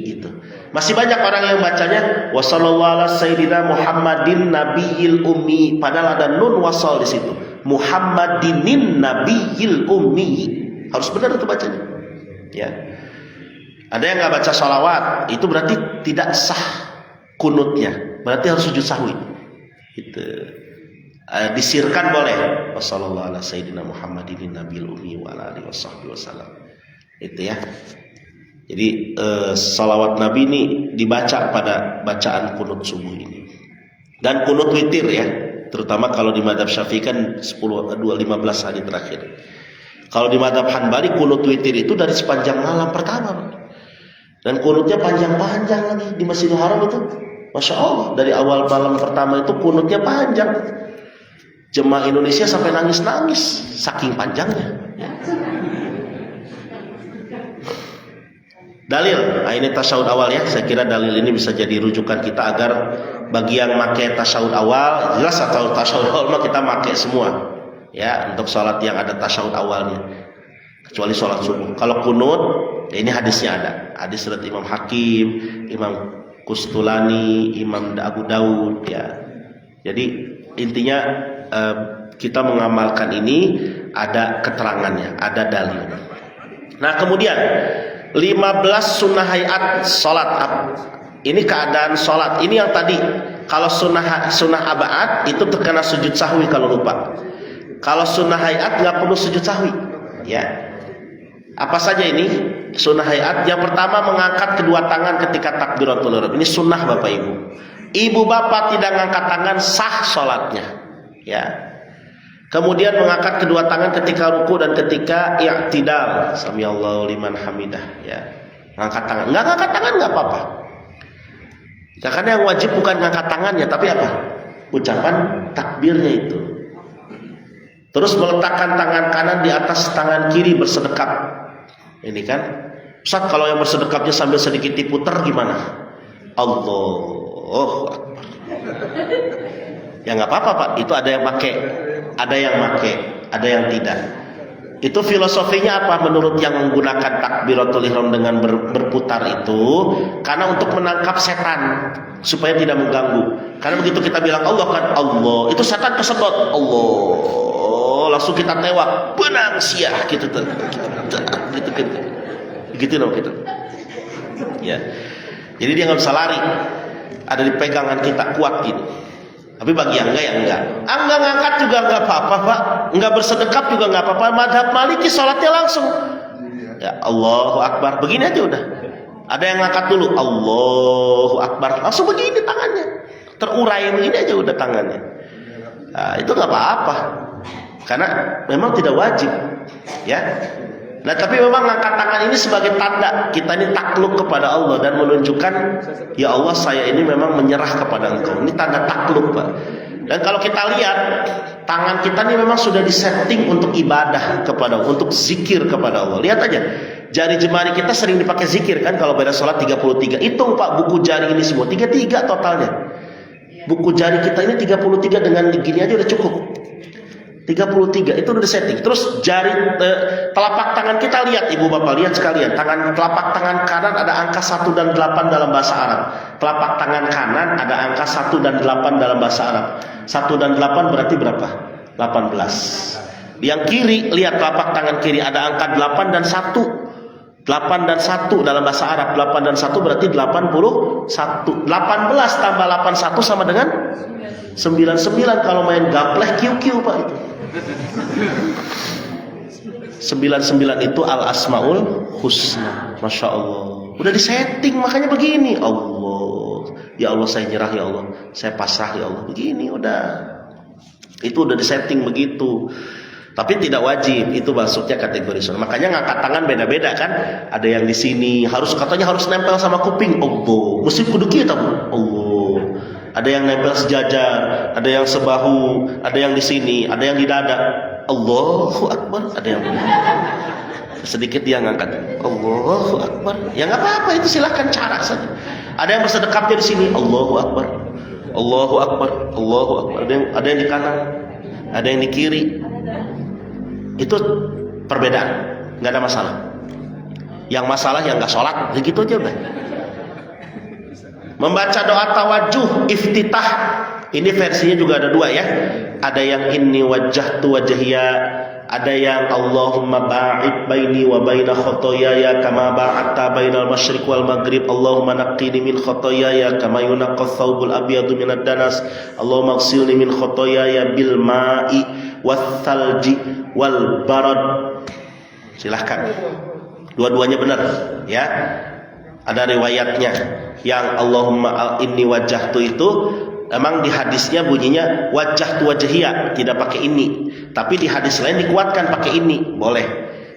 S1: gitu. Masih banyak orang yang bacanya wa sallallahu ala sayyidina Muhammadin nabiyil ummi, padahal ada nun wasal di situ. Muhammadinin nabiyil ummi. Harus benar itu bacanya. Ya, ada yang nggak baca sholawat, itu berarti tidak sah kunutnya, berarti harus sujud sahwi. Itu disirkan boleh. Wassallallahu ala sayyidina Muhammadin nabiyil ummi wa ala alihi wasallam. Itu ya. Jadi sholawat Nabi ini dibaca pada bacaan kunut subuh ini. Dan kunut witir ya, terutama kalau di mazhab Syafi'i kan 15 hari terakhir. Kalau di mazhab Hanbali kunut witir itu dari sepanjang malam pertama, dan kunutnya panjang-panjang lagi di Masjidil Haram itu, masya Allah, dari awal malam pertama itu kunutnya panjang. Jemaah Indonesia sampai nangis-nangis saking panjangnya. Dalil, nah ini tasyahud awal ya. Saya kira dalil ini bisa jadi rujukan kita agar bagi yang pakai tasyahud awal, jelas atau tasyahud awal mah kita pakai semua. Ya, untuk sholat yang ada tasyahud awalnya, kecuali sholat subuh. Kalau kunut, ya ini hadisnya ada. Hadis dari Imam Hakim, Imam Kustulani, Imam Abu Daud, ya. Jadi intinya kita mengamalkan ini ada keterangannya, ada dalil. Nah kemudian 15 sunnah hayat sholat. Ini keadaan sholat. Ini yang tadi, kalau sunnah ab'ad itu terkena sujud sahwi kalau lupa. Kalau sunnah hayat nggak perlu sujud sahwi, ya. Apa saja ini sunnah hayat? Yang pertama, mengangkat kedua tangan ketika takbiratul ihram. Ini sunnah Bapak Ibu. Ibu bapak tidak mengangkat tangan, sah sholatnya, ya. Kemudian mengangkat kedua tangan ketika ruku dan ketika i'tidal, samiallahu liman hamidah, ya. Mengangkat tangan, nggak ngangkat tangan nggak apa-apa. Ya, karena yang wajib bukan ngangkat tangannya, tapi apa? Ucapan takbirnya itu. Terus meletakkan tangan kanan di atas tangan kiri bersedekap. Ini kan, Ustaz, kalau yang bersedekapnya sambil sedikit diputar gimana? Allahu Akbar. Ya nggak apa-apa Pak, itu ada yang pakai, ada yang tidak. Itu filosofinya apa menurut yang menggunakan takbiratul ihram dengan berputar itu? Karena untuk menangkap setan supaya tidak mengganggu. Karena begitu kita bilang Allah kan Allah, itu setan kesedot Allah. Langsung kita tewak, benang siah gitu tuh, gitu dong gitu, ya. Jadi dia nggak bisa lari. ada di pegangan kita kuat gitu. Tapi bagi yang enggak ya enggak. Enggak ngangkat juga enggak apa-apa, Pak. Enggak bersedekap juga enggak apa-apa. Madhab Maliki salatnya langsung. Ya Allahu Akbar. Begini aja udah. Ada yang ngangkat dulu Allahu Akbar. Langsung begini tangannya. Terurai begini aja udah tangannya. Nah, itu enggak apa-apa. Karena memang tidak wajib. Ya. Nah, tapi memang ngangkat tangan ini sebagai tanda kita ini takluk kepada Allah dan menunjukkan, ya Allah saya ini memang menyerah kepada Engkau. Ini tanda takluk, Pak. Dan kalau kita lihat tangan kita ini memang sudah disetting untuk ibadah kepada Allah, untuk zikir kepada Allah. Lihat aja, jari jemari kita sering dipakai zikir kan kalau pada sholat 33. Hitung Pak buku jari ini semua 33 totalnya. Buku jari kita ini 33 dengan gini aja udah cukup. 33 itu udah setting. Terus jari telapak tangan kita lihat Ibu Bapak lihat sekalian. Telapak tangan kanan ada angka 1 dan 8 dalam bahasa Arab. Telapak tangan kanan ada angka 1 dan 8 dalam bahasa Arab. 1 dan 8 berarti berapa? 18. Yang kiri lihat telapak tangan kiri ada angka 8 dan 1. 8 dan 1 dalam bahasa Arab. 8 dan 1 berarti 81. 18 tambah 81 sama dengan 99. Kalau main gapleh QQ Pak itu. 99 itu al-asmaul husna. Masya Allah. Udah disetting makanya begini. Allah. Ya Allah saya nyerah ya Allah. Saya pasrah ya Allah. Begini udah. Itu udah disetting begitu. Tapi tidak wajib. Itu maksudnya kategori sunnah. Makanya ngangkat tangan beda-beda kan. Ada yang di sini katanya harus nempel sama kuping. Allah. Mesti kudu kita Allah. Ada yang nempel sejajar, ada yang sebahu, ada yang di sini, ada yang di dada. Allahu Akbar. Ada yang sedikit dia ngangkat. Allahu Akbar. Ya nggak apa-apa itu silahkan cara saja. Ada yang bersedekapnya di sini. Allahu Akbar. Allahu Akbar. Allahu Akbar. Ada yang di kanan, ada yang di kiri. Itu perbedaan, nggak ada masalah. Yang masalah yang nggak sholat, begitu aja udah. Membaca doa tawajuh iftitah. Ini versinya juga ada dua ya. Ada yang inni wajjahtu wajhiya, ada yang Allahumma ba'id baini wa baina khotoyaya kama ba'adta bainal masyriq wal maghrib. Allahumma naqqini min khotoyaya kama yunaqqa thawbul abyadu minad danas. Allahumma ighsilni min khotoyaya bil ma'i wath thalji wal barad. Silahkan. Dua-duanya benar ya. Ada riwayatnya yang Allahumma inni wajjahtu itu memang di hadisnya bunyinya wajjahtu wajhiya, tidak pakai ini. Tapi di hadis lain dikuatkan pakai ini, boleh.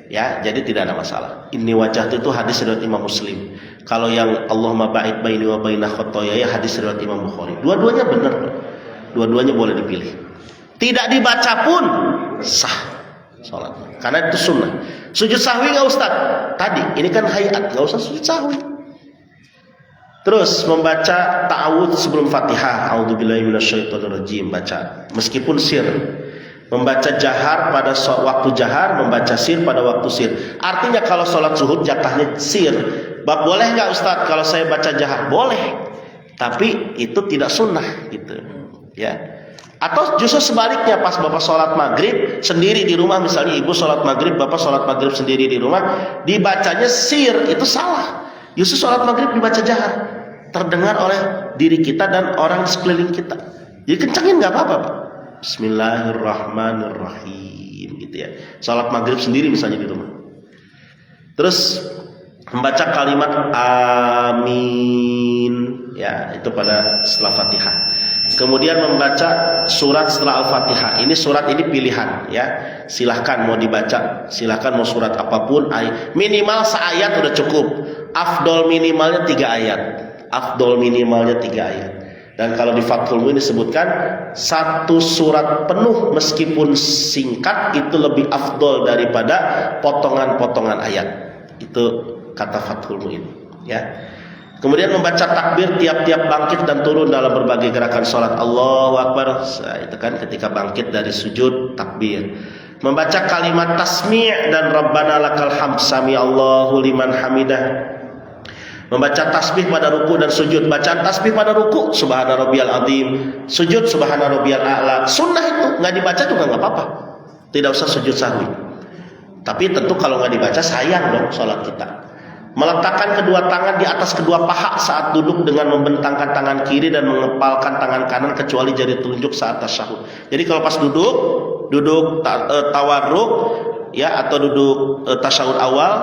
S1: Ya, jadi tidak ada masalah. Inni wajjahtu itu hadis riwayat Imam Muslim. Kalau yang Allahumma ba'id baini wa baina khotoyaya hadis riwayat Imam Bukhari. Dua-duanya benar. Dua-duanya boleh dipilih. Tidak dibaca pun sah salat. Karena itu sunnah. Sujud sahwi enggak Ustaz? Tadi, ini kan hayat, enggak usah sujud sahwi. Terus membaca ta'awudz sebelum Fatihah, a'udzubillahi minasyaitonirrajim, baca meskipun sir. Membaca jahar pada waktu jahar, membaca sir pada waktu sir. Artinya kalau sholat zuhur jatahnya sir. Boleh nggak Ustaz kalau saya baca jahar? Boleh. Tapi itu tidak sunnah gitu. Ya. Atau justru sebaliknya pas Bapak sholat maghrib sendiri di rumah, misalnya Ibu sholat maghrib, Bapak sholat maghrib sendiri di rumah, dibacanya sir, itu salah. Justru sholat maghrib dibaca jahar, terdengar oleh diri kita dan orang sekeliling kita. Jadi kencangin nggak apa-apa, Pak. Bismillahirrahmanirrahim, gitu ya. Sholat maghrib sendiri misalnya di rumah. Terus membaca kalimat amin, ya itu pada setelah Fatihah. Kemudian membaca surat setelah Al-Fatihah. Ini surat ini pilihan, ya. Silahkan mau dibaca, silahkan mau surat apapun. Minimal seayat udah cukup. Afdol minimalnya 3 ayat. Afdol minimalnya 3 ayat. Dan kalau di Fathul Muin disebutkan 1 surat penuh meskipun singkat itu lebih afdol daripada potongan-potongan ayat. Itu kata Fathul Muin, ya. Kemudian membaca takbir tiap-tiap bangkit dan turun dalam berbagai gerakan sholat. Allahu Akbar. Nah, itu kan ketika bangkit dari sujud takbir. Membaca kalimat tasmi' dan Rabbana lakal hamd sami Allahu liman hamidah. Membaca tasbih pada ruku dan sujud. Bacaan tasbih pada ruku subhana rabbiyal azim, sujud subhana rabbiyal a'la. Sunnah itu, nggak dibaca juga nggak apa-apa. Tidak usah sujud sahwi. Tapi tentu kalau nggak dibaca sayang dong sholat kita. Meletakkan kedua tangan di atas kedua paha saat duduk dengan membentangkan tangan kiri dan mengepalkan tangan kanan kecuali jari telunjuk saat tasyahud. Jadi kalau pas duduk tawarruk ya, atau duduk tasyahud awal,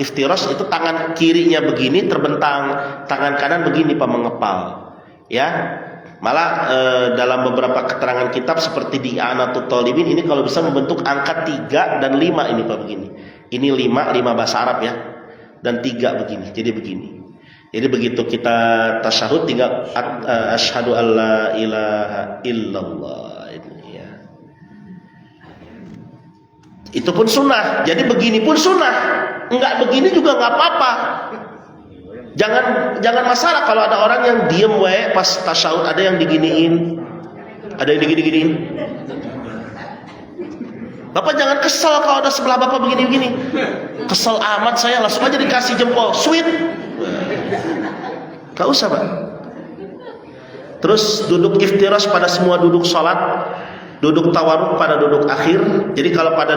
S1: iftirash, itu tangan kirinya begini terbentang, tangan kanan begini Pak mengepal. Ya. Malah dalam beberapa keterangan kitab seperti di I'anatul Talibin ini kalau bisa membentuk angka 3 dan 5 ini Pak begini. Ini 5 bahasa Arab ya. Dan 3 begini, jadi begini. Jadi begitu kita tasyahud tinggal asyhadu alla ilaha illallah ini ya. Itu pun sunnah. Jadi begini pun sunnah. Enggak begini juga enggak apa-apa. Jangan masalah kalau ada orang yang diem pas tasyahud, ada yang diginiin. Ada yang digini-giniin. Bapak jangan kesel kalau ada sebelah Bapak begini-begini. Kesel amat saya, langsung aja dikasih jempol, sweet. Gak usah Pak. Terus duduk iftirash pada semua duduk sholat, duduk tawarruk pada duduk akhir. Jadi kalau pada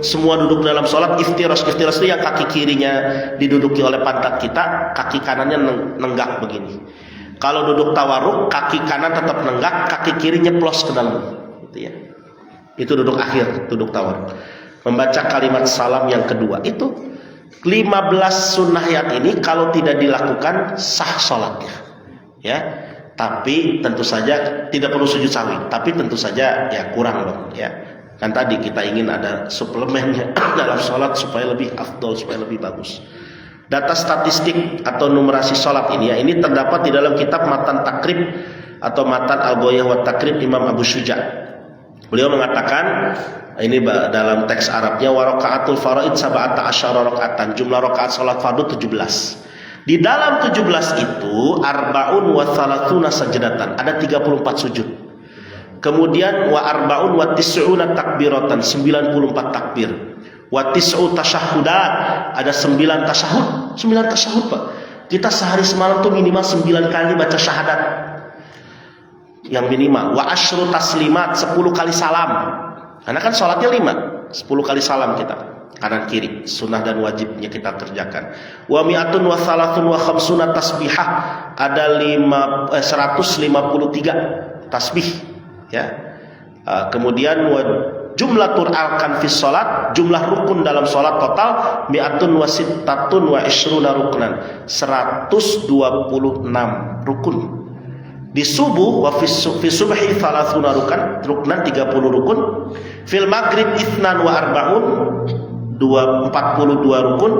S1: semua duduk dalam sholat, iftirash itu yang kaki kirinya diduduki oleh pantat kita, kaki kanannya nenggak begini. Kalau duduk tawarruk, kaki kanan tetap nenggak, kaki kiri nyeplos ke dalam. Gitu ya. Itu duduk akhir, duduk tawarruk. Membaca kalimat salam yang kedua. Itu 15 sunnahiyat ini kalau tidak dilakukan sah sholatnya. Ya. Tapi tentu saja tidak perlu sujud sahwi. Tapi tentu saja ya kurang loh. Ya. Kan tadi kita ingin ada suplemennya dalam sholat supaya lebih afdol, supaya lebih bagus. Data statistik atau numerasi sholat ini ya, ini terdapat di dalam kitab Matan Takrib atau Matan Al-Ghayah wa Takrib Imam Abu Syuja'. Beliau mengatakan ini dalam teks Arabnya, wa raka'atul faraid sab'ata asyara raka'atan, jumlah rakaat salat fardu 17. Di dalam 17 itu arba'un wa thalathuna sajdatan, ada 34 sujud. Kemudian wa arba'un wa tis'una takbiratan, 94 takbir. Wa tis'u tasyahhudat, ada 9 tasyahud. 9 tasyahud Pak. Kita sehari semalam tuh minimal 9 kali baca syahadat. Yang minimal. Wa asyru taslimat, 10 kali salam. Karena kan sholatnya 5, 10 kali salam kita kanan kiri, sunnah dan wajibnya kita kerjakan. Wa mi'atun wa thalathun wa khamsuna tasbihah, ada 153 tasbih ya. Kemudian wa jumlatul arkan fi sholat, jumlah rukun dalam sholat total mi'atun wa sittatun wa ishruna ruknan, 126 rukun. Di subuh wa fi subhi 30 ruknan 30 rukun. Fil maghrib ithnan wa arba'un 42 rukun.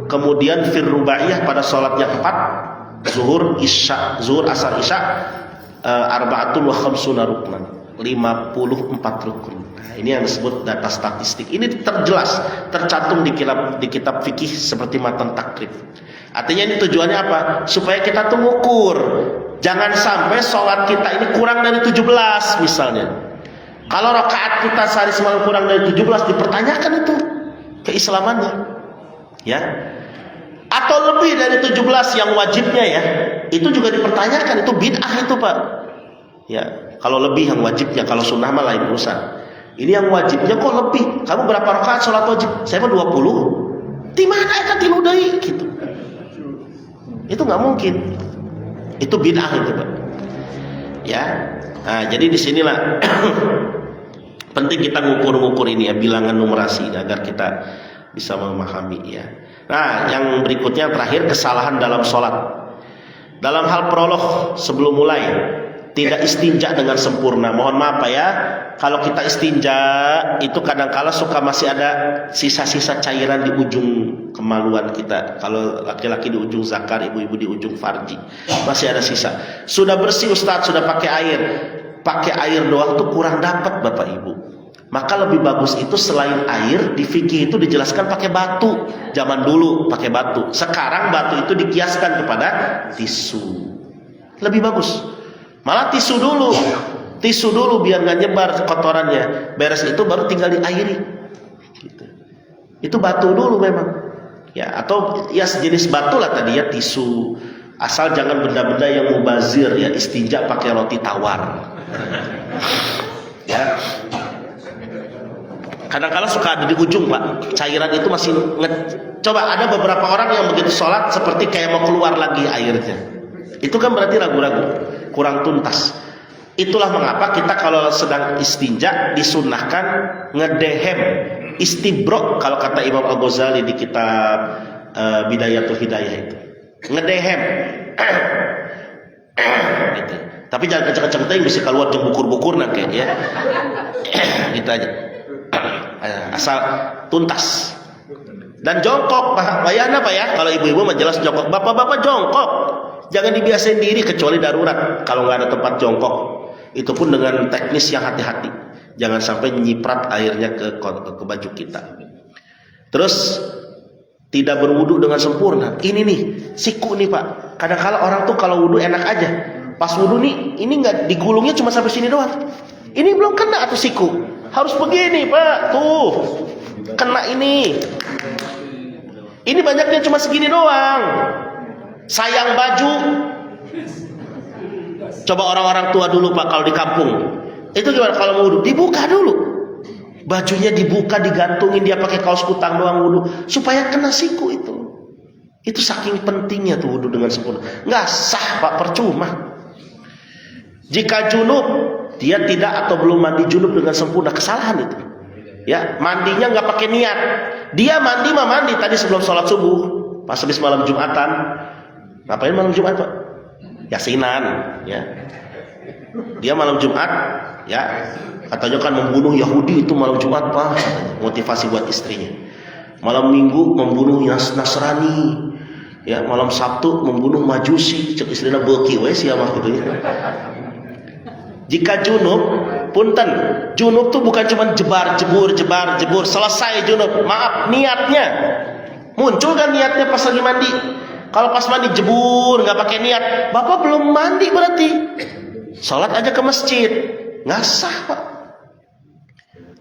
S1: Kemudian fil rubaiyah pada salatnya 4, zuhur asar isya, arba'atun wa khamsuna ruknan, 54 rukun. Nah, ini yang disebut data statistik. Ini terjelas tercantum di kitab fikih seperti Matan Takrib. Artinya ini tujuannya apa? Supaya kita tuh ngukur. Jangan sampai sholat kita ini kurang dari 17 misalnya. Kalau rakaat kita sehari semalam kurang dari 17, dipertanyakan itu keislamannya. Ya. Atau lebih dari 17 yang wajibnya ya, itu juga dipertanyakan, itu bid'ah itu Pak. Ya, kalau lebih yang wajibnya, kalau sunnah mah lain urusan. Ini yang wajibnya kok lebih. Kamu berapa rakaat sholat wajib? Saya mah 20. Di mana eta tilu deui gitu. Itu nggak mungkin. Itu bid'ah itu Pak. Ya. Nah, jadi disinilah penting kita ngukur-ngukur ini ya, bilangan numerasi agar kita bisa memahami ya. Nah, yang berikutnya terakhir, kesalahan dalam sholat. Dalam hal prolog sebelum mulai, tidak istinja dengan sempurna. Mohon maaf Pak ya, kalau kita istinja itu kadang-kala suka masih ada sisa-sisa cairan di ujung kemaluan kita. Kalau laki-laki di ujung zakar, ibu-ibu di ujung farji, masih ada sisa. Sudah bersih Ustadz, sudah pakai air doang tuh kurang dapat Bapak Ibu. Maka lebih bagus itu selain air, di fikih itu dijelaskan pakai batu. Zaman dulu pakai batu. Sekarang batu itu dikiaskan kepada tisu. Lebih bagus. Malah tisu dulu biar nggak nyebar kotorannya. Beres itu baru tinggal diairi. Gitu. Itu batu dulu memang. Ya, atau ya sejenis batu lah tadi ya, tisu. Asal jangan benda-benda yang mubazir ya, istinja pakai roti tawar. Ya. Kadang-kadang suka ada di ujung Pak, cairan itu masih Coba ada beberapa orang yang begitu sholat seperti kayak mau keluar lagi airnya. Itu kan berarti ragu-ragu, kurang tuntas. Itulah mengapa kita kalau sedang istinja disunnahkan ngedehem, istibro kalau kata Imam Al-Ghazali di kitab Bidayatul Hidayah itu. Ngedehem. Gitu. Tapi jangan kenceng-kenceng yang bisa keluar jeung bukur-bukur nanti ya. Gitu aja. Asal tuntas. Dan jongkok, bayana Pak ya, kalau ibu-ibu mah jelas jongkok, bapak-bapak jongkok. Jangan dibiasain diri kecuali darurat. Kalau nggak ada tempat jongkok, itu pun dengan teknis yang hati-hati. Jangan sampai nyiprat airnya ke baju kita. Terus tidak berwudu dengan sempurna. Ini nih siku nih Pak. Kadang-kala orang tuh kalau wudu enak aja. Pas wudu nih, ini nggak digulungnya cuma sampai sini doang. Ini belum kena atau siku. Harus begini Pak. Tuh kena ini. Ini banyaknya cuma segini doang. Sayang baju. Coba orang-orang tua dulu Pak kalau di kampung. Itu gimana kalau mau wudu? Dibuka dulu. Bajunya dibuka, digantungin, dia pakai kaos kutang doang wudu supaya kena siku itu. Itu saking pentingnya tuh wudu dengan sempurna. Nggak sah Pak, percuma. Jika junub, dia tidak atau belum mandi junub dengan sempurna, kesalahan itu. Ya, mandinya nggak pakai niat. Dia mandi tadi sebelum sholat subuh, pas habis malam Jumatan. Ngapain malam Jumat Pak? Yasinan, ya. Dia malam Jumat, ya. Katanya kan membunuh Yahudi itu malam Jumat Pak, motivasi buat istrinya. Malam Minggu membunuh Nasrani, ya. Malam Sabtu membunuh Majusi, cek istrinya beuki we sia mah gitu ya. Jika junub, punten, junub tuh bukan cuma jebar jebur, selesai junub. Maaf, niatnya muncul kan niatnya pas lagi mandi. Kalau pas mandi jebur, nggak pakai niat, bapak belum mandi berarti. Sholat aja ke masjid, nggak sah Pak.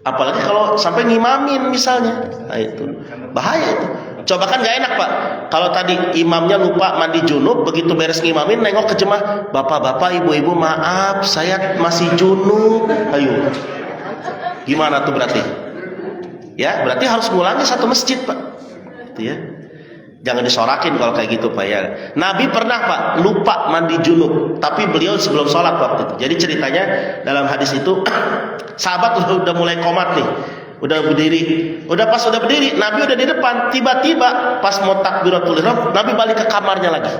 S1: Apalagi kalau sampai ngimamin misalnya, nah itu bahaya itu. Coba kan nggak enak Pak. Kalau tadi imamnya lupa mandi junub, begitu beres ngimamin nengok ke jemaah, bapak-bapak, ibu-ibu maaf, saya masih junub. Ayo, gimana tuh berarti? Ya berarti harus ngulangi satu masjid Pak. Itu ya. Jangan disorakin kalau kayak gitu Pak ya. Nabi pernah Pak lupa mandi junub, tapi beliau sebelum sholat waktu itu. Jadi ceritanya dalam hadis itu sahabat udah mulai komat nih, udah berdiri, udah berdiri, Nabi udah di depan. Tiba-tiba pas mau takbiratul ihram, Nabi balik ke kamarnya lagi.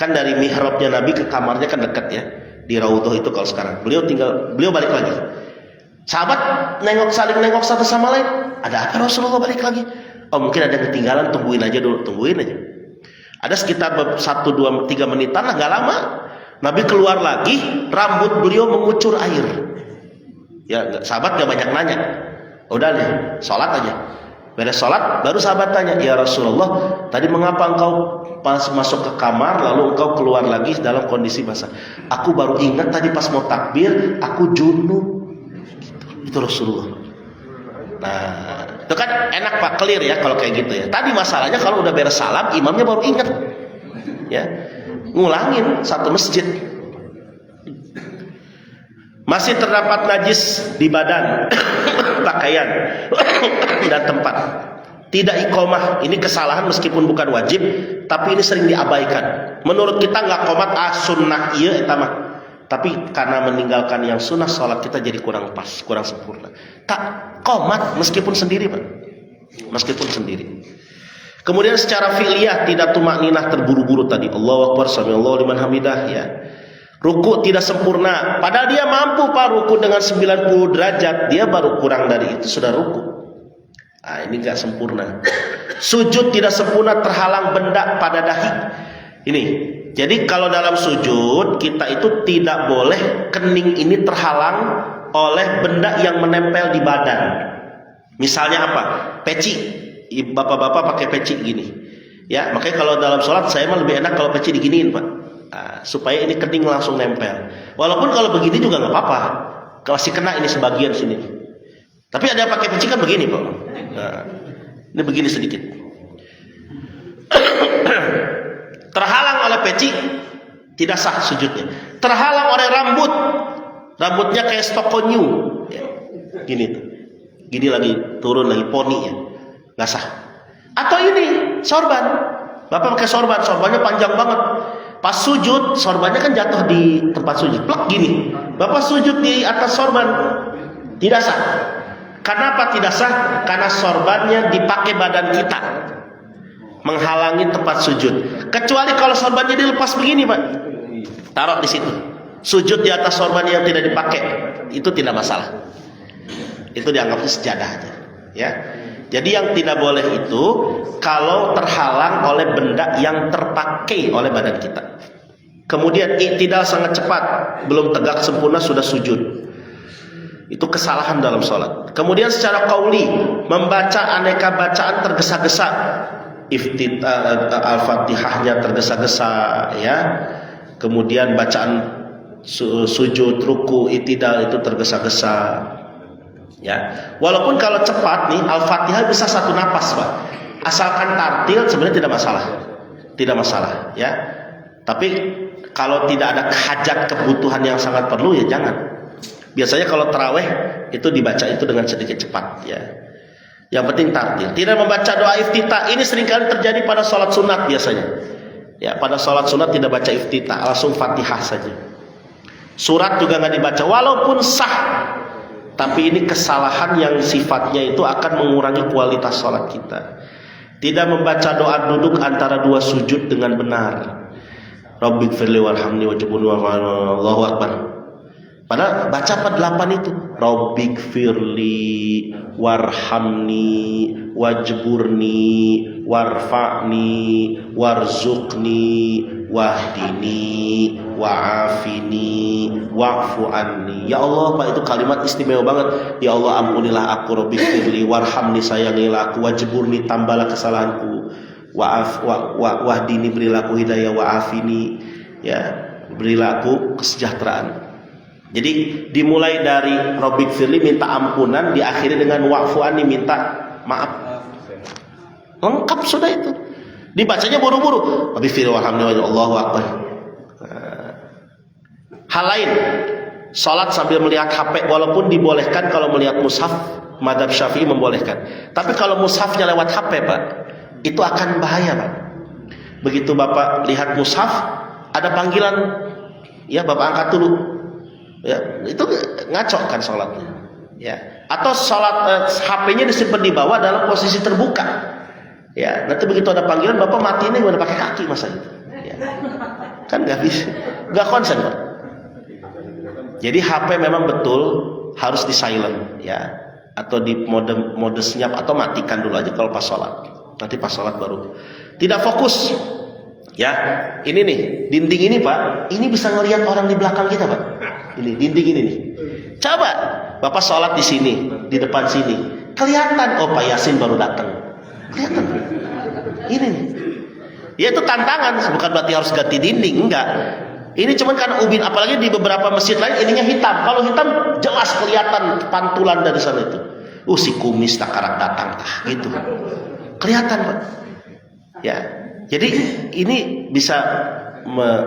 S1: Kan dari mihrabnya Nabi ke kamarnya kan dekat ya, di Raudhah itu kalau sekarang. Beliau balik lagi. Sahabat saling nengok satu sama lain. Ada apa Rasulullah balik lagi? Oh mungkin ada yang ketinggalan, tungguin aja. Ada sekitar 1, 2, 3 menitan lah, nggak lama. Nabi keluar lagi, rambut beliau mengucur air. Ya sahabat nggak banyak nanya. Udah nih, sholat aja. Beres sholat, baru sahabat tanya, ya Rasulullah, tadi mengapa engkau pas masuk ke kamar lalu engkau keluar lagi dalam kondisi basah? Aku baru ingat tadi pas mau takbir, aku junub. Itu Rasulullah. Nah, itu kan enak Pak, clear ya kalau kayak gitu ya. Tadi masalahnya kalau udah beres salam, imamnya baru ingat, ya, ngulangin satu masjid. Masih terdapat najis di badan, pakaian, dan tempat. Tidak iqomah, ini kesalahan meskipun bukan wajib, tapi ini sering diabaikan. Menurut kita nggak qomat sunnah iya etama. Tapi karena meninggalkan yang sunnah sholat kita jadi kurang pas, kurang sempurna. Tak qomat meskipun sendiri Pak, meskipun sendiri. Kemudian secara fi'liyah tidak tumakninah terburu-buru tadi. Allahu Akbar, samiallahu liman hamidah ya. Ruku tidak sempurna, padahal dia mampu Pak ruku dengan 90 derajat, dia baru kurang dari itu sudah ruku. Nah, ini nggak sempurna. Sujud tidak sempurna, terhalang benda pada dahi. Ini. Jadi kalau dalam sujud kita itu tidak boleh kening ini terhalang oleh benda yang menempel di badan. Misalnya apa? Peci. Bapak-bapak pakai peci gini. Ya, makanya kalau dalam sholat saya mah lebih enak kalau peci diginiin Pak. Nah, supaya ini kening langsung nempel. Walaupun kalau begini juga nggak apa-apa. Masih kena ini sebagian sini. Tapi ada yang pakai peci kan begini Pak. Nah, ini begini sedikit. Terhalang oleh peci tidak sah sujudnya. Terhalang oleh rambutnya kayak stokonyu ya. Gini tuh, gini lagi turun lagi poni ya, nggak sah. Atau ini sorban, bapak pakai sorban, sorbannya panjang banget. Pas sujud, sorbannya kan jatuh di tempat sujud, plek gini. Bapak sujud di atas sorban, tidak sah. Kenapa tidak sah? Karena sorbannya dipakai badan kita, menghalangi tempat sujud. Kecuali kalau sorbannya dilepas begini, Pak, taruh di situ, sujud di atas sorban yang tidak dipakai, itu tidak masalah. Itu dianggapnya sejadah aja, ya. Jadi yang tidak boleh itu kalau terhalang oleh benda yang terpakai oleh badan kita. Kemudian i'tidal sangat cepat, belum tegak sempurna sudah sujud. Itu kesalahan dalam sholat. Kemudian secara qauli, membaca aneka bacaan tergesa-gesa. Al-Fatihahnya tergesa-gesa, ya. Kemudian bacaan sujud, ruku, i'tidal itu tergesa-gesa. Ya, walaupun kalau cepat nih Al-Fatihah bisa satu napas, Pak. Asalkan tartil sebenarnya tidak masalah, ya. Tapi kalau tidak ada hajat kebutuhan yang sangat perlu, ya jangan. Biasanya kalau taraweh itu dibaca itu dengan sedikit cepat, ya. Yang penting tartil. Tidak membaca doa iftitah, ini seringkali terjadi pada sholat sunat biasanya. Ya, pada sholat sunat tidak baca iftitah, langsung Fatihah saja. Surat juga nggak dibaca, walaupun sah. Tapi ini kesalahan yang sifatnya itu akan mengurangi kualitas sholat kita. Tidak membaca doa duduk antara dua sujud dengan benar. Rabbighfirli warhamni wajburni Allahu akbar. Padahal baca apa 8 itu? Rabbighfirli warhamni wajburni warfa'ni warzuqni wahdini wa'afini wa'fu anni. Ya Allah, Pak, itu kalimat istimewa banget. Ya Allah, ampunilah aku, Rabbighfirli warhamni, sayangilah aku, wajburni, tambahlah kesalahanku, wahdini, berilah aku hidayah, wa'afini, ya, berilah aku kesejahteraan. Jadi dimulai dari Rabbighfirli minta ampunan, diakhiri dengan wa'fu anni minta maaf. Lengkap sudah itu. Dibacanya buru-buru. Rabbighfirli warhamni Allahu akbar. Hal lain, salat sambil melihat HP, walaupun dibolehkan kalau melihat mushaf, mazhab Syafi'i membolehkan. Tapi kalau mushafnya lewat HP, Pak, itu akan bahaya, Pak. Begitu Bapak lihat mushaf, ada panggilan, ya Bapak angkat dulu. Ya, itu ngaco kan salatnya. Ya. Atau salat HP-nya disimpan di bawah dalam posisi terbuka. Ya, nanti begitu ada panggilan Bapak mati ini udah pakai kaki masa itu. Ya. Kan nggak bisa, nggak konsen, Pak. Jadi HP memang betul harus di silent, ya, atau di mode senyap, atau matikan dulu aja kalau pas sholat. Nanti pas sholat baru. Tidak fokus, ya. Ini nih dinding ini, Pak, ini bisa ngelihat orang di belakang kita, Pak. Ini dinding ini nih. Coba Bapak sholat di sini, di depan sini, kelihatan. Oh, Pak Yasin baru datang. Kelihatan. Ini nih. Ya itu tantangan, bukan berarti harus ganti dinding, enggak. Ini cuma karena ubin, apalagi di beberapa masjid lain ininya hitam. Kalau hitam jelas kelihatan pantulan dari sana itu. Si kumis takarak datang, gitu. Kelihatan, Pak. Ya, jadi ini bisa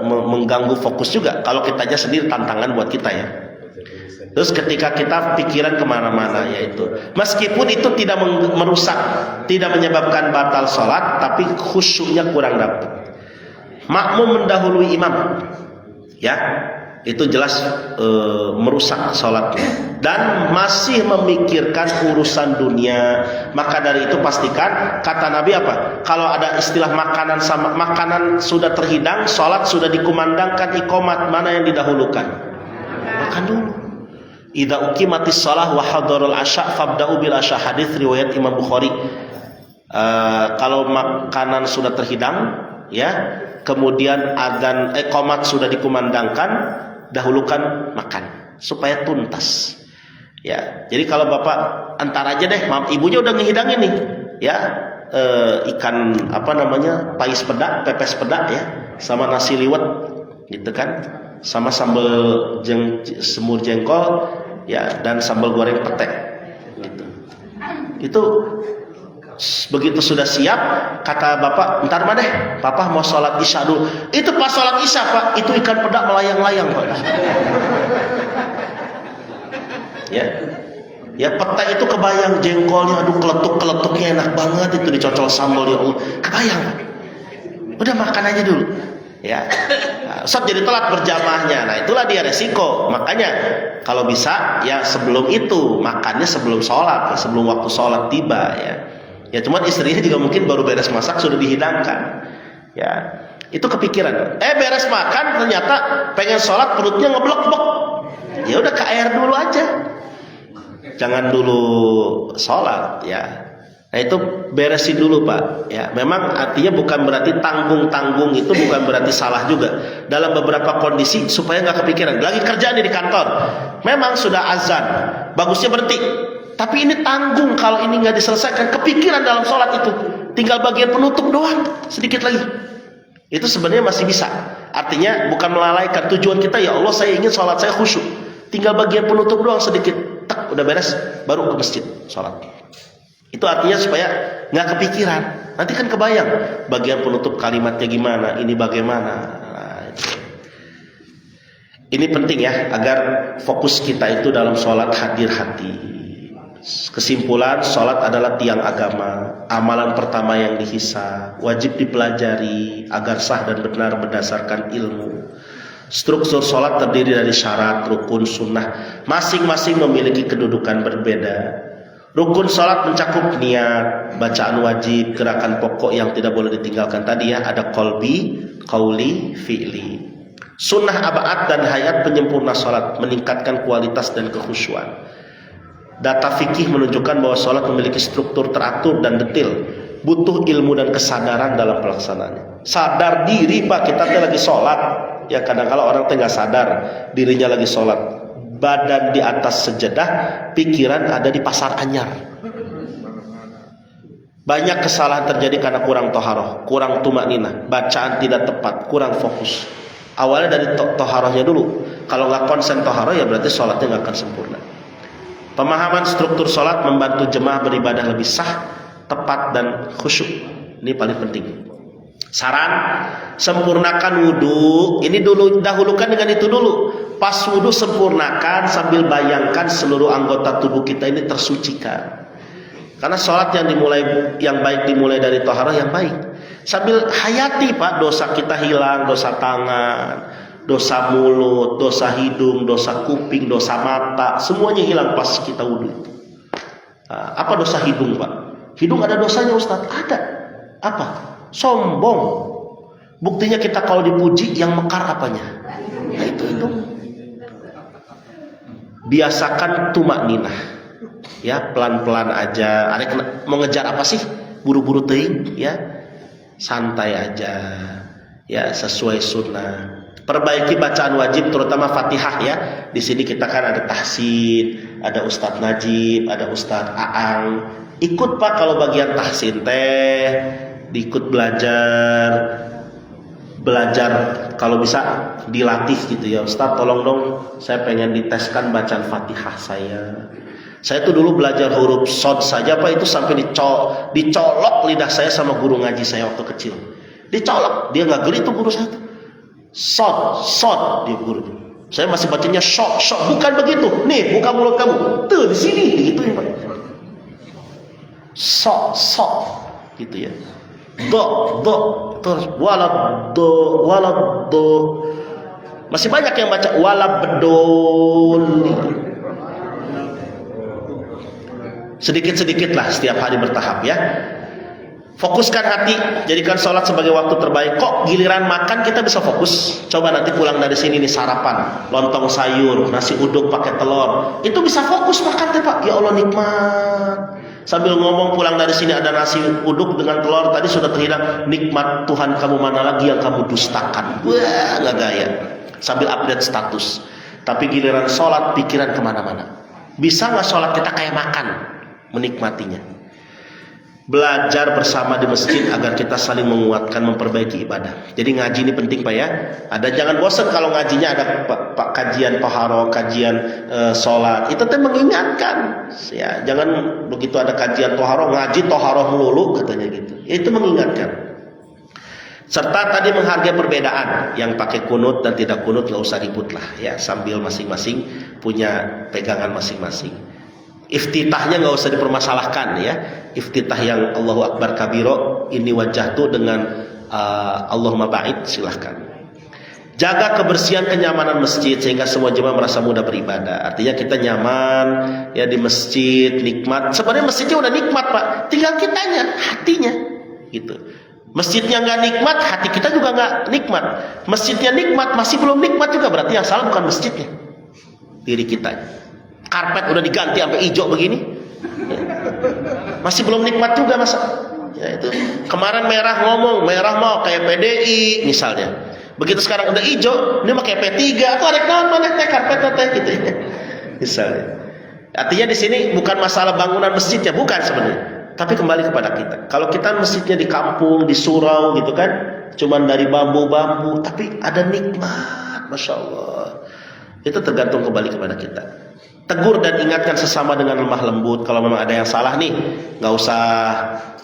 S1: mengganggu fokus juga. Kalau kita aja sendiri tantangan buat kita, ya. Terus ketika kita pikiran kemana-mana, yaitu meskipun itu tidak merusak, tidak menyebabkan batal sholat, tapi khusyuknya kurang dapat. Makmum mendahului imam, ya, itu jelas merusak sholatnya dan masih memikirkan urusan dunia. Maka dari itu pastikan, kata Nabi apa? Kalau ada istilah makanan sama makanan sudah terhidang, sholat sudah dikumandangkan, iqomat, mana yang didahulukan? Makan dulu. Idza uqimatis shalah wa hadarul asya fabda'u bil asya, hadis riwayat Imam Bukhari. Kalau makanan sudah terhidang, ya, kemudian adzan iqamat sudah dikumandangkan, dahulukan makan supaya tuntas. Ya, jadi kalau Bapak antar aja deh, ibunya udah ngehidangin nih, ya, ikan apa namanya, pais peda, pepes peda, ya, sama nasi liwet, gitu kan, sama sambal semur jengkol, ya, dan sambal goreng pete, gitu. Itu begitu sudah siap, kata Bapak, ntar mah deh, Papa mau sholat isya dulu. Itu pas sholat isya, Pak, itu ikan peda melayang-layang, Pak. Ya, Ya pete itu kebayang jengkolnya, aduh keletuk-keletuknya enak banget itu dicocol sambal ya Allah. Kebayang. Udah makan aja dulu. Ya. Ustaz jadi telat berjamaahnya. Nah, itulah dia resiko. Makanya kalau bisa ya sebelum itu, makannya sebelum sholat, ya, sebelum waktu sholat tiba ya. Ya cuman istrinya juga mungkin baru beres masak sudah dihidangkan. Ya. Itu kepikiran. Beres makan ternyata pengen sholat perutnya ngeblok-blok. Ya udah ke air dulu aja. Jangan dulu sholat ya. Nah itu beresin dulu Pak. Ya, memang artinya bukan berarti tanggung-tanggung itu bukan berarti salah juga. Dalam beberapa kondisi supaya nggak kepikiran. Lagi kerja nih di kantor, memang sudah azan, bagusnya berhenti. Tapi ini tanggung kalau ini nggak diselesaikan, kepikiran dalam sholat itu. Tinggal bagian penutup doang, sedikit lagi. Itu sebenarnya masih bisa. Artinya bukan melalaikan tujuan kita. Ya Allah, saya ingin sholat saya khusyuk. Tinggal bagian penutup doang sedikit. Tak, udah beres, baru ke masjid sholat. Itu artinya supaya nggak kepikiran. Nanti kan kebayang bagian penutup kalimatnya gimana, ini bagaimana. Nah, ini penting ya agar fokus kita itu dalam sholat hadir hati. Kesimpulan, sholat adalah tiang agama, amalan pertama yang dihisab, wajib dipelajari agar sah dan benar berdasarkan ilmu. Struktur sholat terdiri dari syarat, rukun, sunnah, masing-masing memiliki kedudukan berbeda. Rukun sholat mencakup niat, bacaan wajib, gerakan pokok yang tidak boleh ditinggalkan tadi ya, ada qalbi, qauli, fi'li. Sunnah abaat dan hayat penyempurna sholat, meningkatkan kualitas dan kekhusyuan. Data fikih menunjukkan bahwa sholat memiliki struktur teratur dan detail, butuh ilmu dan kesadaran dalam pelaksanaannya. Sadar diri Pak, kita lagi sholat, ya kadang-kadang orang nggak sadar dirinya lagi sholat. Badan di atas sejadah, pikiran ada di pasar anyar. Banyak kesalahan terjadi karena kurang toharoh, kurang tumakninah, bacaan tidak tepat, kurang fokus. Awalnya dari toharohnya dulu. Kalau nggak konsen toharoh ya berarti sholatnya nggak akan sempurna. Pemahaman struktur sholat membantu jemaah beribadah lebih sah, tepat dan khusyuk. Ini paling penting. Saran, sempurnakan wudhu. Ini dulu, dahulukan dengan itu dulu. Pas wudhu sempurnakan sambil bayangkan seluruh anggota tubuh kita ini tersucikan. Karena sholat yang baik dimulai dari toharah yang baik. Sambil hayati Pak, dosa kita hilang, dosa tangan, dosa mulut, dosa hidung, dosa kuping, dosa mata, semuanya hilang pas kita wudhu. Nah, apa dosa hidung Pak? Hidung ada dosanya Ustaz? Ada. Apa? Sombong. Buktinya kita kalau dipuji yang mekar apanya? Nah itu hidung. Biasakan tumakninah. Ya, pelan-pelan aja. Ada mau ngejar apa sih? Buru-buru teuing, ya. Santai aja. Ya, sesuai sunnah. Perbaiki bacaan wajib terutama Fatihah ya. Di sini kita kan ada tahsin, ada Ustadz Najib, ada Ustadz Aang. Ikut Pak kalau bagian tahsin teh, diikut belajar kalau bisa dilatih gitu ya. Ustadz tolong dong, saya pengen diteskan bacaan Fatihah saya tuh dulu belajar huruf shod saja Pak, itu sampai dicolok lidah saya sama guru ngaji saya waktu kecil. Dicolok, dia nggak geli tuh guru saya tuh. Shod dia guru. Saya masih bacanya shot, bukan begitu. Nih, buka mulut kamu. Tuh di sini gitu ya Pak. Shot gitu ya. Do terus walad do. Masih banyak yang baca walabdol. Sedikit-sedikit lah setiap hari bertahap ya. Fokuskan hati, jadikan sholat sebagai waktu terbaik. Kok giliran makan kita bisa fokus? Coba nanti pulang dari sini nih sarapan, lontong sayur, nasi uduk pakai telur. Itu bisa fokus makan deh Pak. Ya Allah nikmat. Sambil ngomong pulang dari sini ada nasi uduk dengan telur, tadi sudah terhilang. Nikmat Tuhan kamu mana lagi yang kamu dustakan? Wah, nggak gaya. Sambil update status. Tapi giliran sholat pikiran kemana-mana. Bisa nggak sholat kita kayak makan? Menikmatinya. Belajar bersama di masjid agar kita saling menguatkan, memperbaiki ibadah. Jadi ngaji ini penting Pak ya. Jangan bosan kalau ngajinya ada Pak kajian toharo, kajian sholat. Itu mengingatkan. Ya, jangan begitu ada kajian toharo ngaji toharo melulu katanya gitu. Itu mengingatkan. Serta tadi menghargai perbedaan, yang pakai kunut dan tidak kunut nggak usah ribut lah ya, sambil masing-masing punya pegangan masing-masing. Iftitahnya nggak usah dipermasalahkan ya. Iftitah yang Allahu Akbar kabiro ini wajah tuh dengan Allahumma ba'id, silahkan. Jaga kebersihan kenyamanan masjid sehingga semua jemaah merasa mudah beribadah. Artinya kita nyaman ya di masjid, nikmat. Sebenarnya masjidnya udah nikmat Pak, tinggal kitanya, hatinya gitu. Masjidnya nggak nikmat, hati kita juga nggak nikmat. Masjidnya nikmat, masih belum nikmat juga, berarti yang salah bukan masjidnya, diri kita. Karpet udah diganti sampai hijau begini, masih belum nikmat juga masa. Ya itu kemarin merah ngomong, merah mau kayak PDI misalnya. Begitu sekarang udah hijau, ini pakai P3, aku ada kawan mana teh karpet teh gitu ya. Misalnya. Artinya di sini bukan masalah bangunan masjidnya, bukan sebenarnya. Tapi kembali kepada kita. Kalau kita masjidnya di kampung, di surau gitu kan, cuman dari bambu-bambu, tapi ada nikmat, masya Allah. Itu tergantung kembali kepada kita. Tegur dan ingatkan sesama dengan lemah lembut. Kalau memang ada yang salah nih, nggak usah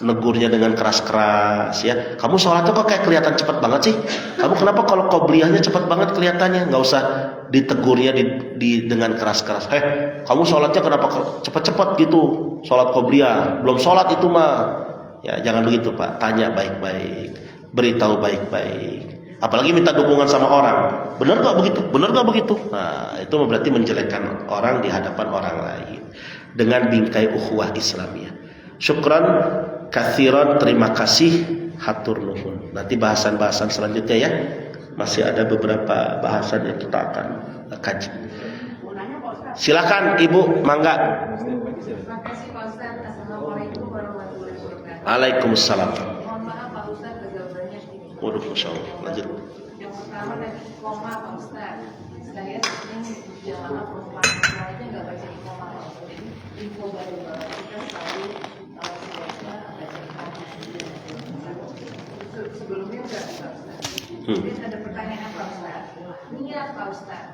S1: negurnya dengan keras-keras ya. Kamu sholatnya kok kayak kelihatan cepat banget sih? Kamu kenapa kalau qobliyahnya cepat banget kelihatannya? Nggak usah ditegurnya dengan keras-keras. Kamu sholatnya kenapa cepat-cepat gitu? Sholat qobliyah, belum sholat itu mah. Ya jangan begitu Pak. Tanya baik-baik, beritahu baik-baik. Apalagi minta dukungan sama orang. Benar gak begitu? Benar gak begitu? Nah, itu berarti menjelekkan orang di hadapan orang lain dengan bingkai ukhuwah Islamiyah. Syukran katsiran, terima kasih, hatur nuhun. Nanti bahasan-bahasan selanjutnya ya. Masih ada beberapa bahasan yang kita akan kaji. Silakan Ibu, mangga.
S2: Terima kasih Pak Ustaz. Assalamualaikum warahmatullahi wabarakatuh.
S1: Waalaikumsalam.
S2: Mohon maaf Pak Ustaz, jawabannya gini.
S1: Waduh, masya Allah. Lanjut.
S2: Yang pertama tadi koma Pak Ustaz. Saya sering jamaah perempuan aja nggak baca di koma Pak Ustaz. Jadi info baru kita selalu sebaiknya baca di sebelumnya udah Pak Ustaz. Kemudian ada pertanyaan Pak Ustaz. Niat Pak Ustaz.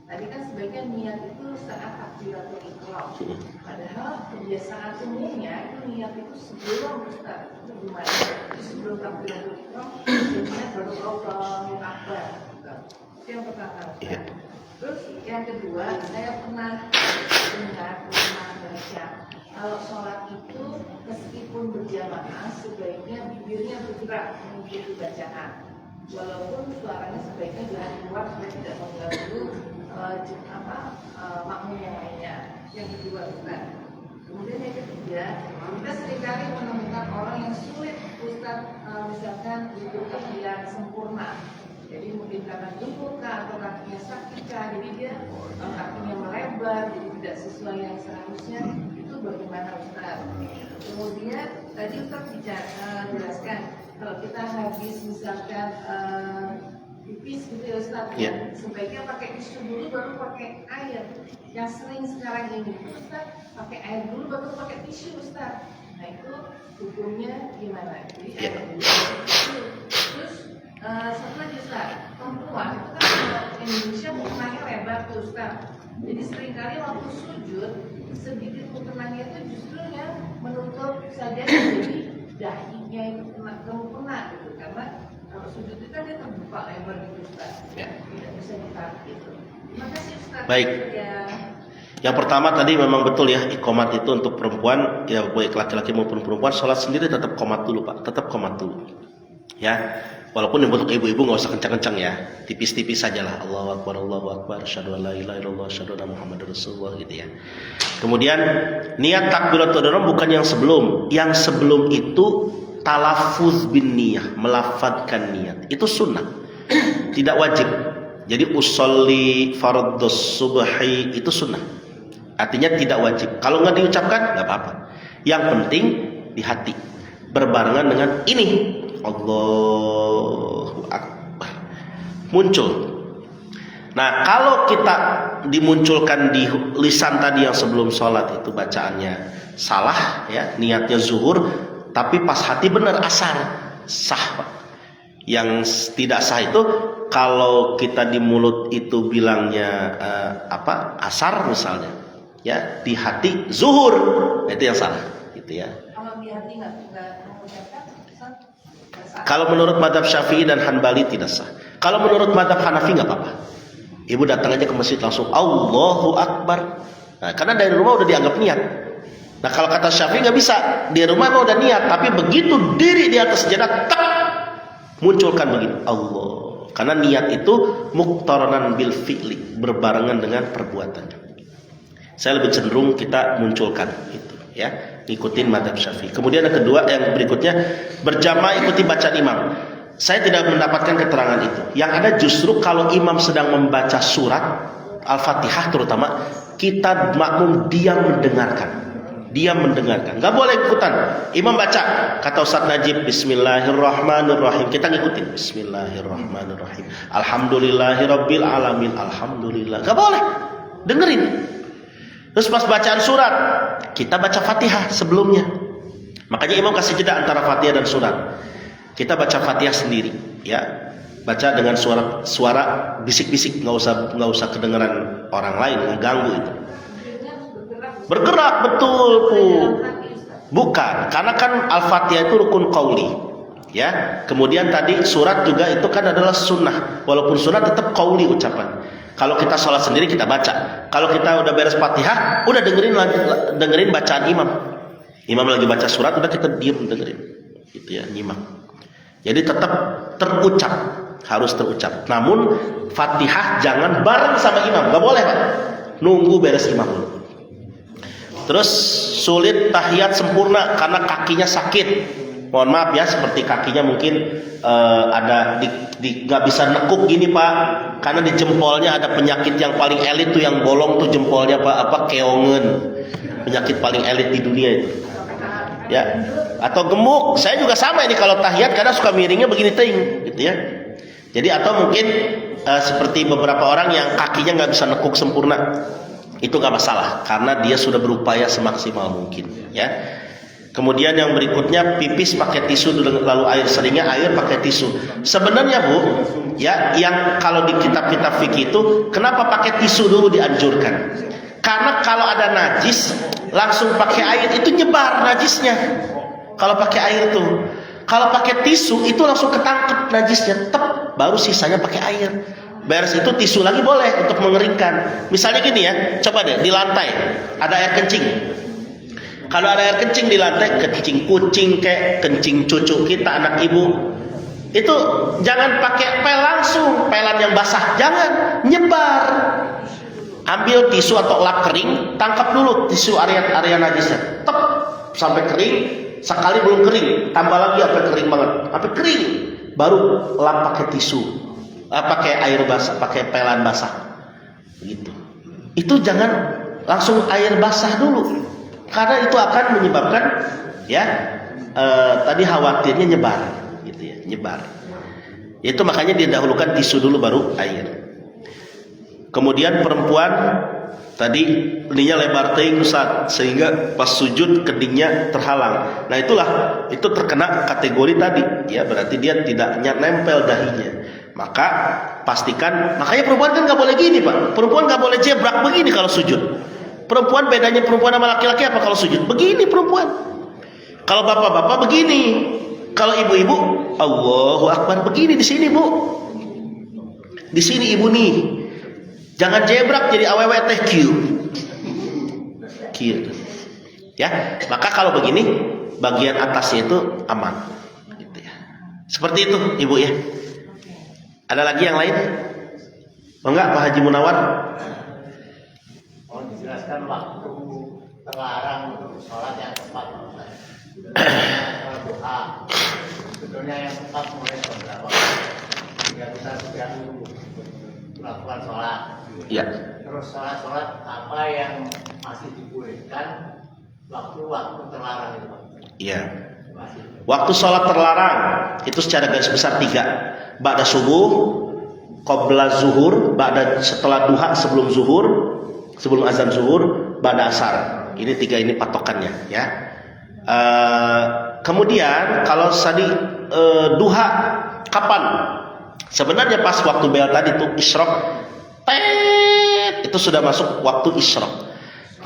S2: Tadi kan sebaiknya niat itu saat takbiratul ihram. Padahal kebiasaan umumnya itu niat itu sebelum Ustaz. Itu gimana? Itu sebelum takbiratul ihram, sebenarnya baru Allahu Akbar. Itu yang pertama. Terus yang kedua, saya pernah dengar, pernah baca kalau sholat itu meskipun berjamaah sebaiknya bibirnya bergerak mengikuti bacaan. Walaupun suaranya sebaiknya jangan keluar supaya tidak mengganggu makmum yang lainnya. Yang kedua Ustaz. Kemudian yang ketiga, kita seringkali menemukan orang yang sulit Ustaz, misalkan duduknya yang sempurna. Jadi mungkin karena duduk atau kakinya sakit jadi dia kakinya melebar, jadi tidak sesuai yang seharusnya. Itu bagaimana Ustaz? Kemudian tadi Ustaz jelaskan kalau kita habis misalkan pipis gitu ya Ustaz, sebaiknya pakai tisu dulu baru pakai air. Yang sering sekarang ini Ustaz pakai air dulu baru pakai tisu Ustaz. Nah itu hukumnya gimana? Jadi air dulu. Terus satu lagi Ustaz, perempuan itu kan kalau Indonesia mukenanya lebar tuh Ustaz. Jadi seringkali waktu sujud sedikit mukenanya itu justru yang menutup saja jadi dahinya itu kena gitu, karena kalau sujud itu kan dia terbuka lebar gitu Ustaz, tidak bisa ditarik gitu. Terima kasih Ustaz.
S1: Baik. Yang pertama tadi memang betul ya, iqomat itu untuk perempuan, ya baik laki-laki maupun perempuan, sholat sendiri tetap qomat dulu Pak, tetap qomat dulu. Ya, walaupun untuk ibu-ibu nggak usah kencang-kencang ya, tipis-tipis sajalah. Allahu Akbar, asyhadu an la ilaha illallah, asyhadu anna Muhammadar Rasulullah gitu ya. Kemudian niat takbiratul ihram bukan yang sebelum. Yang sebelum itu talaffuz bin niyah, melafadzkan niat. Itu sunnah. Tidak wajib. Jadi usolli fardhus subhi itu sunnah. Artinya tidak wajib. Kalau nggak diucapkan nggak apa-apa. Yang penting di hati. Berbarengan dengan ini. Allahu Akbar. Muncul. Nah, kalau kita dimunculkan di lisan tadi yang sebelum sholat itu bacaannya salah ya, niatnya zuhur, tapi pas hati benar asar, sah Pak. Yang tidak sah itu kalau kita di mulut itu bilangnya asar misalnya, ya di hati zuhur, itu yang salah, gitu ya.
S2: Kalau di hati nggak mengucapkan,
S1: kalau menurut mazhab Syafi'i dan Hanbali tidak sah. Kalau menurut mazhab Hanafi nggak apa-apa. Ibu datang aja ke masjid langsung Allahu Akbar, Nah, karena dari rumah udah dianggap niat. Nah, kalau kata Syafi'i nggak bisa, di rumah mah udah niat, tapi begitu diri di atas sajadah, tak munculkan begini, Allah. Karena niat itu muqtaranan bil fi'li, berbarengan dengan perbuatan. Saya lebih cenderung kita munculkan itu, ya, ikutin mazhab Syafi'i. Kemudian yang kedua, yang berikutnya, berjamaah ikuti bacaan imam. Saya tidak mendapatkan keterangan itu. Yang ada justru kalau imam sedang membaca surat Al-Fatihah terutama, kita makmum diam mendengarkan. Diam mendengarkan. Gak boleh ikutan. Imam baca, kata Ustaz Najib, Bismillahirrahmanirrahim. Kita ngikutin. Bismillahirrahmanirrahim. Alhamdulillahirabbil alamin. Alhamdulillah. Gak boleh. Dengerin. Terus pas bacaan surat, kita baca Fatihah sebelumnya. Makanya imam kasih jeda antara Fatihah dan surat. Kita baca Fatihah sendiri, ya. Baca dengan suara bisik-bisik, nggak usah kedengaran orang lain, ngeganggu itu. Bergerak betul, Bu. Bukan, karena kan Al-Fatihah itu rukun qauli, ya. Kemudian tadi surat juga itu kan adalah sunnah. Walaupun sunnah tetap qauli ucapan. Kalau kita sholat sendiri kita baca. Kalau kita udah beres Fatihah, udah dengerin bacaan imam. Imam lagi baca surat, udah kita diam dengerin, gitu ya, nyimak. Jadi tetap terucap, harus terucap. Namun Fatihah jangan bareng sama imam, nggak boleh, Pak. Nunggu beres imam dulu. Terus sulit tahiyat sempurna karena kakinya sakit. Mohon maaf ya, seperti kakinya mungkin ada nggak bisa nekuk gini, Pak. Karena di jempolnya ada penyakit yang paling elit tuh, yang bolong tuh jempolnya, Pak. Apa, keongen. Penyakit paling elit di dunia itu. Ya, atau gemuk. Saya juga sama ini kalau tahiyat, karena suka miringnya begini ting, gitu ya. Jadi atau mungkin seperti beberapa orang yang kakinya nggak bisa nekuk sempurna, itu nggak masalah karena dia sudah berupaya semaksimal mungkin, ya. Kemudian yang berikutnya, pipis pakai tisu lalu air, seringnya air pakai tisu. Sebenarnya, Bu, ya, yang kalau di kitab-kitab fikih itu kenapa pakai tisu dulu dianjurkan? Karena kalau ada najis langsung pakai air itu nyebar najisnya. Kalau pakai air tuh, kalau pakai tisu itu langsung ketangkep najisnya, baru sisanya pakai air. Beres itu tisu lagi boleh untuk mengeringkan. Misalnya gini ya, coba deh di lantai ada air kencing. Kalau ada air kencing di lantai, kencing kucing kayak kencing cucu kita, anak ibu, itu jangan pakai pel langsung, pelan yang basah, jangan, nyebar. Ambil tisu atau lap kering, tangkap dulu tisu area najisnya, sampai kering. Sekali belum kering, tambah lagi sampai kering banget, sampai kering, baru lap pakai tisu, pakai air basah, pakai pelan basah, gitu. Itu jangan langsung air basah dulu, karena itu akan menyebabkan, ya, tadi khawatirnya nyebar, gitu ya, nyebar. Itu makanya didahulukan tisu dulu baru air. Kemudian perempuan tadi keningnya lebar ting, Ustaz, sehingga pas sujud keningnya terhalang. Nah itu terkena kategori tadi, ya, berarti dia tidak nempel dahinya. Maka pastikan, makanya perempuan kan nggak boleh gini, Pak. Perempuan nggak boleh jebrak begini kalau sujud. Perempuan, bedanya perempuan sama laki-laki apa kalau sujud? Begini perempuan. Kalau bapak-bapak begini. Kalau ibu-ibu, Allahu Akbar, begini di sini, Bu. Di sini ibu nih. Jangan jebrak jadi aww teh Q. Ya, maka kalau begini bagian atasnya itu aman, gitu ya. Seperti itu, Ibu ya. Ada lagi yang lain? Oh enggak, Pak Haji Munawar?
S3: Mau dijelaskan waktu terlarang untuk sholat yang tepat. Doa sebetulnya yang tepat mulai berapa? Jika kita sudah melakukan sholat.
S1: Ya.
S3: Terus sholat apa yang masih dibolehkan waktu terlarang itu, Pak?
S1: Iya. Waktu sholat terlarang itu secara garis besar 3. Ba'da subuh, qabla zuhur, setelah duha, sebelum zuhur, sebelum azan zuhur, ba'da asar. Ini 3 ini patokannya, ya. Kemudian kalau tadi duha kapan? Sebenarnya pas waktu bel tadi tuh isyraq, itu sudah masuk waktu isyraq.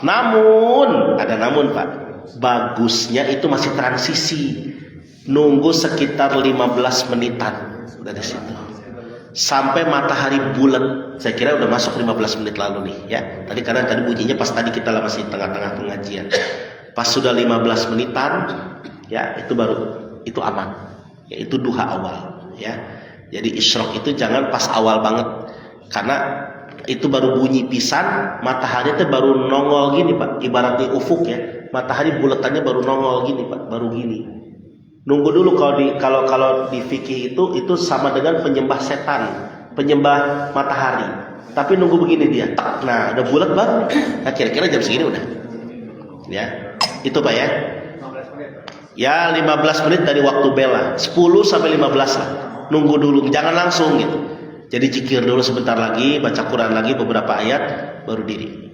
S1: Namun, ada namun, Pak. Bagusnya itu masih transisi. Nunggu sekitar 15 menitan dari situ. sampai matahari bulat. Saya kira udah masuk 15 menit lalu nih ya. Tadi bunyinya pas tadi kita masih tengah-tengah pengajian. Pas sudah 15 menitan ya, itu aman. Ya, itu duha awal ya. Jadi isyraq itu jangan pas awal banget, karena itu baru bunyi pisan, matahari itu baru nongol gini Pak, ibaratnya ufuk ya. Matahari bulatannya baru nongol gini Pak, baru gini. Nunggu dulu kalau di fikih itu sama dengan penyembah setan, penyembah matahari. Tapi nunggu begini dia. Nah, udah bulat baru. Nah, kira-kira jam segini udah. Ya. Itu Pak ya.
S3: 15 menit.
S1: Ya, 15 menit dari waktu bela. 10 sampai 15 lah. Nunggu dulu, jangan langsung gitu. Jadi zikir dulu sebentar lagi, baca Quran lagi beberapa ayat baru diri.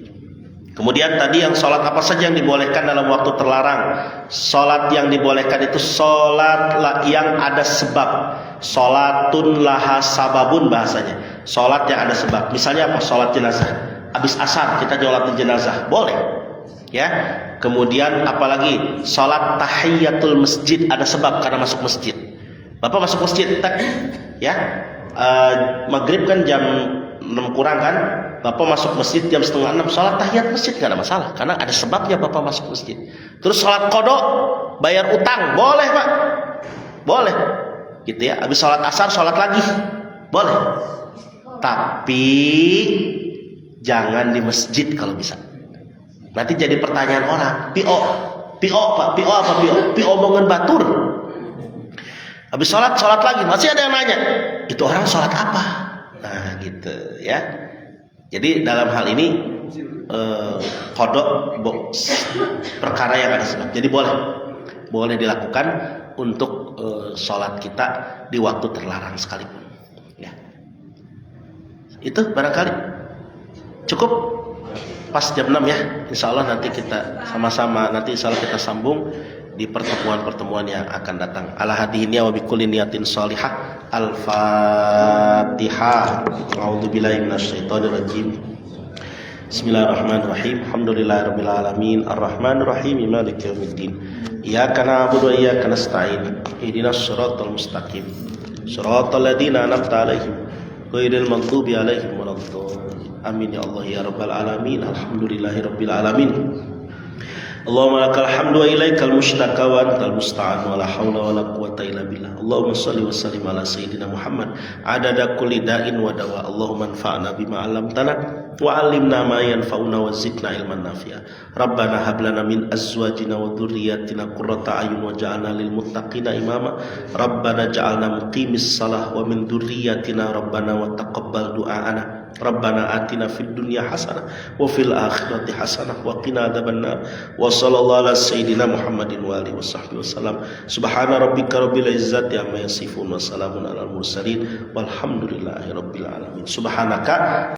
S1: Kemudian tadi yang sholat apa saja yang dibolehkan dalam waktu terlarang. Sholat yang dibolehkan itu sholat yang ada sebab. Sholatun laha sababun bahasanya. Sholat yang ada sebab. Misalnya apa? Sholat jenazah. Habis asar kita nyolatin jenazah. Boleh. Ya. Kemudian apalagi? Sholat tahiyatul masjid. Ada sebab karena masuk masjid. Bapak masuk masjid. Ya. Maghrib kan jam 6 kurang kan. Bapak masuk masjid jam 5:30, sholat tahiyat masjid gak ada masalah, karena ada sebabnya Bapak masuk masjid. Terus sholat qadha, bayar utang, boleh Pak, boleh, gitu ya. Habis sholat asar, sholat lagi, boleh. Tapi jangan di masjid kalau bisa. Nanti jadi pertanyaan orang, PO Pak, PO apa PO? PO omongan batur. Habis sholat lagi, masih ada yang nanya, itu orang sholat apa? Nah gitu ya. Jadi dalam hal ini kodok perkara yang ada sebab. Jadi boleh dilakukan untuk sholat kita di waktu terlarang sekalipun. Ya. Itu barangkali cukup pas jam 6 ya. Insya Allah nanti kita sama-sama insya Allah kita sambung di pertemuan-pertemuan yang akan datang. Ala hadhihi wa bikulli niyatin shalihah. Al-Fatihah. A'udzubillahi minasyaitonir rajim. Bismillahirrahmanirrahim. Alhamdulillahirabbil alamin. Arrahmanir rahim. Maliki yaumiddin. Iyyaka na'budu wa iyyaka nasta'in. Ihdinas shiratal mustaqim. Shiratal ladzina an'amta 'alaihim ghairil maghdubi 'alaihim waladdallin. Amin ya Allah ya rabbal alamin. Alhamdulillahirabbil alamin. Allahumma lakal hamdu wa ilaikal mushtaka wa antal musta'an wa la hawla wa la quwwata illa billah. Allahumma shalli wa sallim ala sayyidina Muhammad adada kulli da'in wa dawa. Allahumma anfa'na bima 'allamtana wa 'allimna ma yanfa'una wa zidna ilman nafi'a. Rabbana hab lana min azwajina wa dhurriyyatina qurrata a'yun waj'alna lil muttaqina imama. Rabbana ja'alna muqimis shalah wa min dhurriyyatina rabbana wa taqabbal du'aana. Rabbana atina fid dunya hasanah wa fil akhirati hasanah wa qina adzabannar. Wa sallallahu ala sayyidina Muhammadin wa alihi washabbihi wasallam. Subhana rabbika rabbil izzati amma yasifun wa salamun alal mursalin walhamdulillahi rabbil alamin. Subhanaka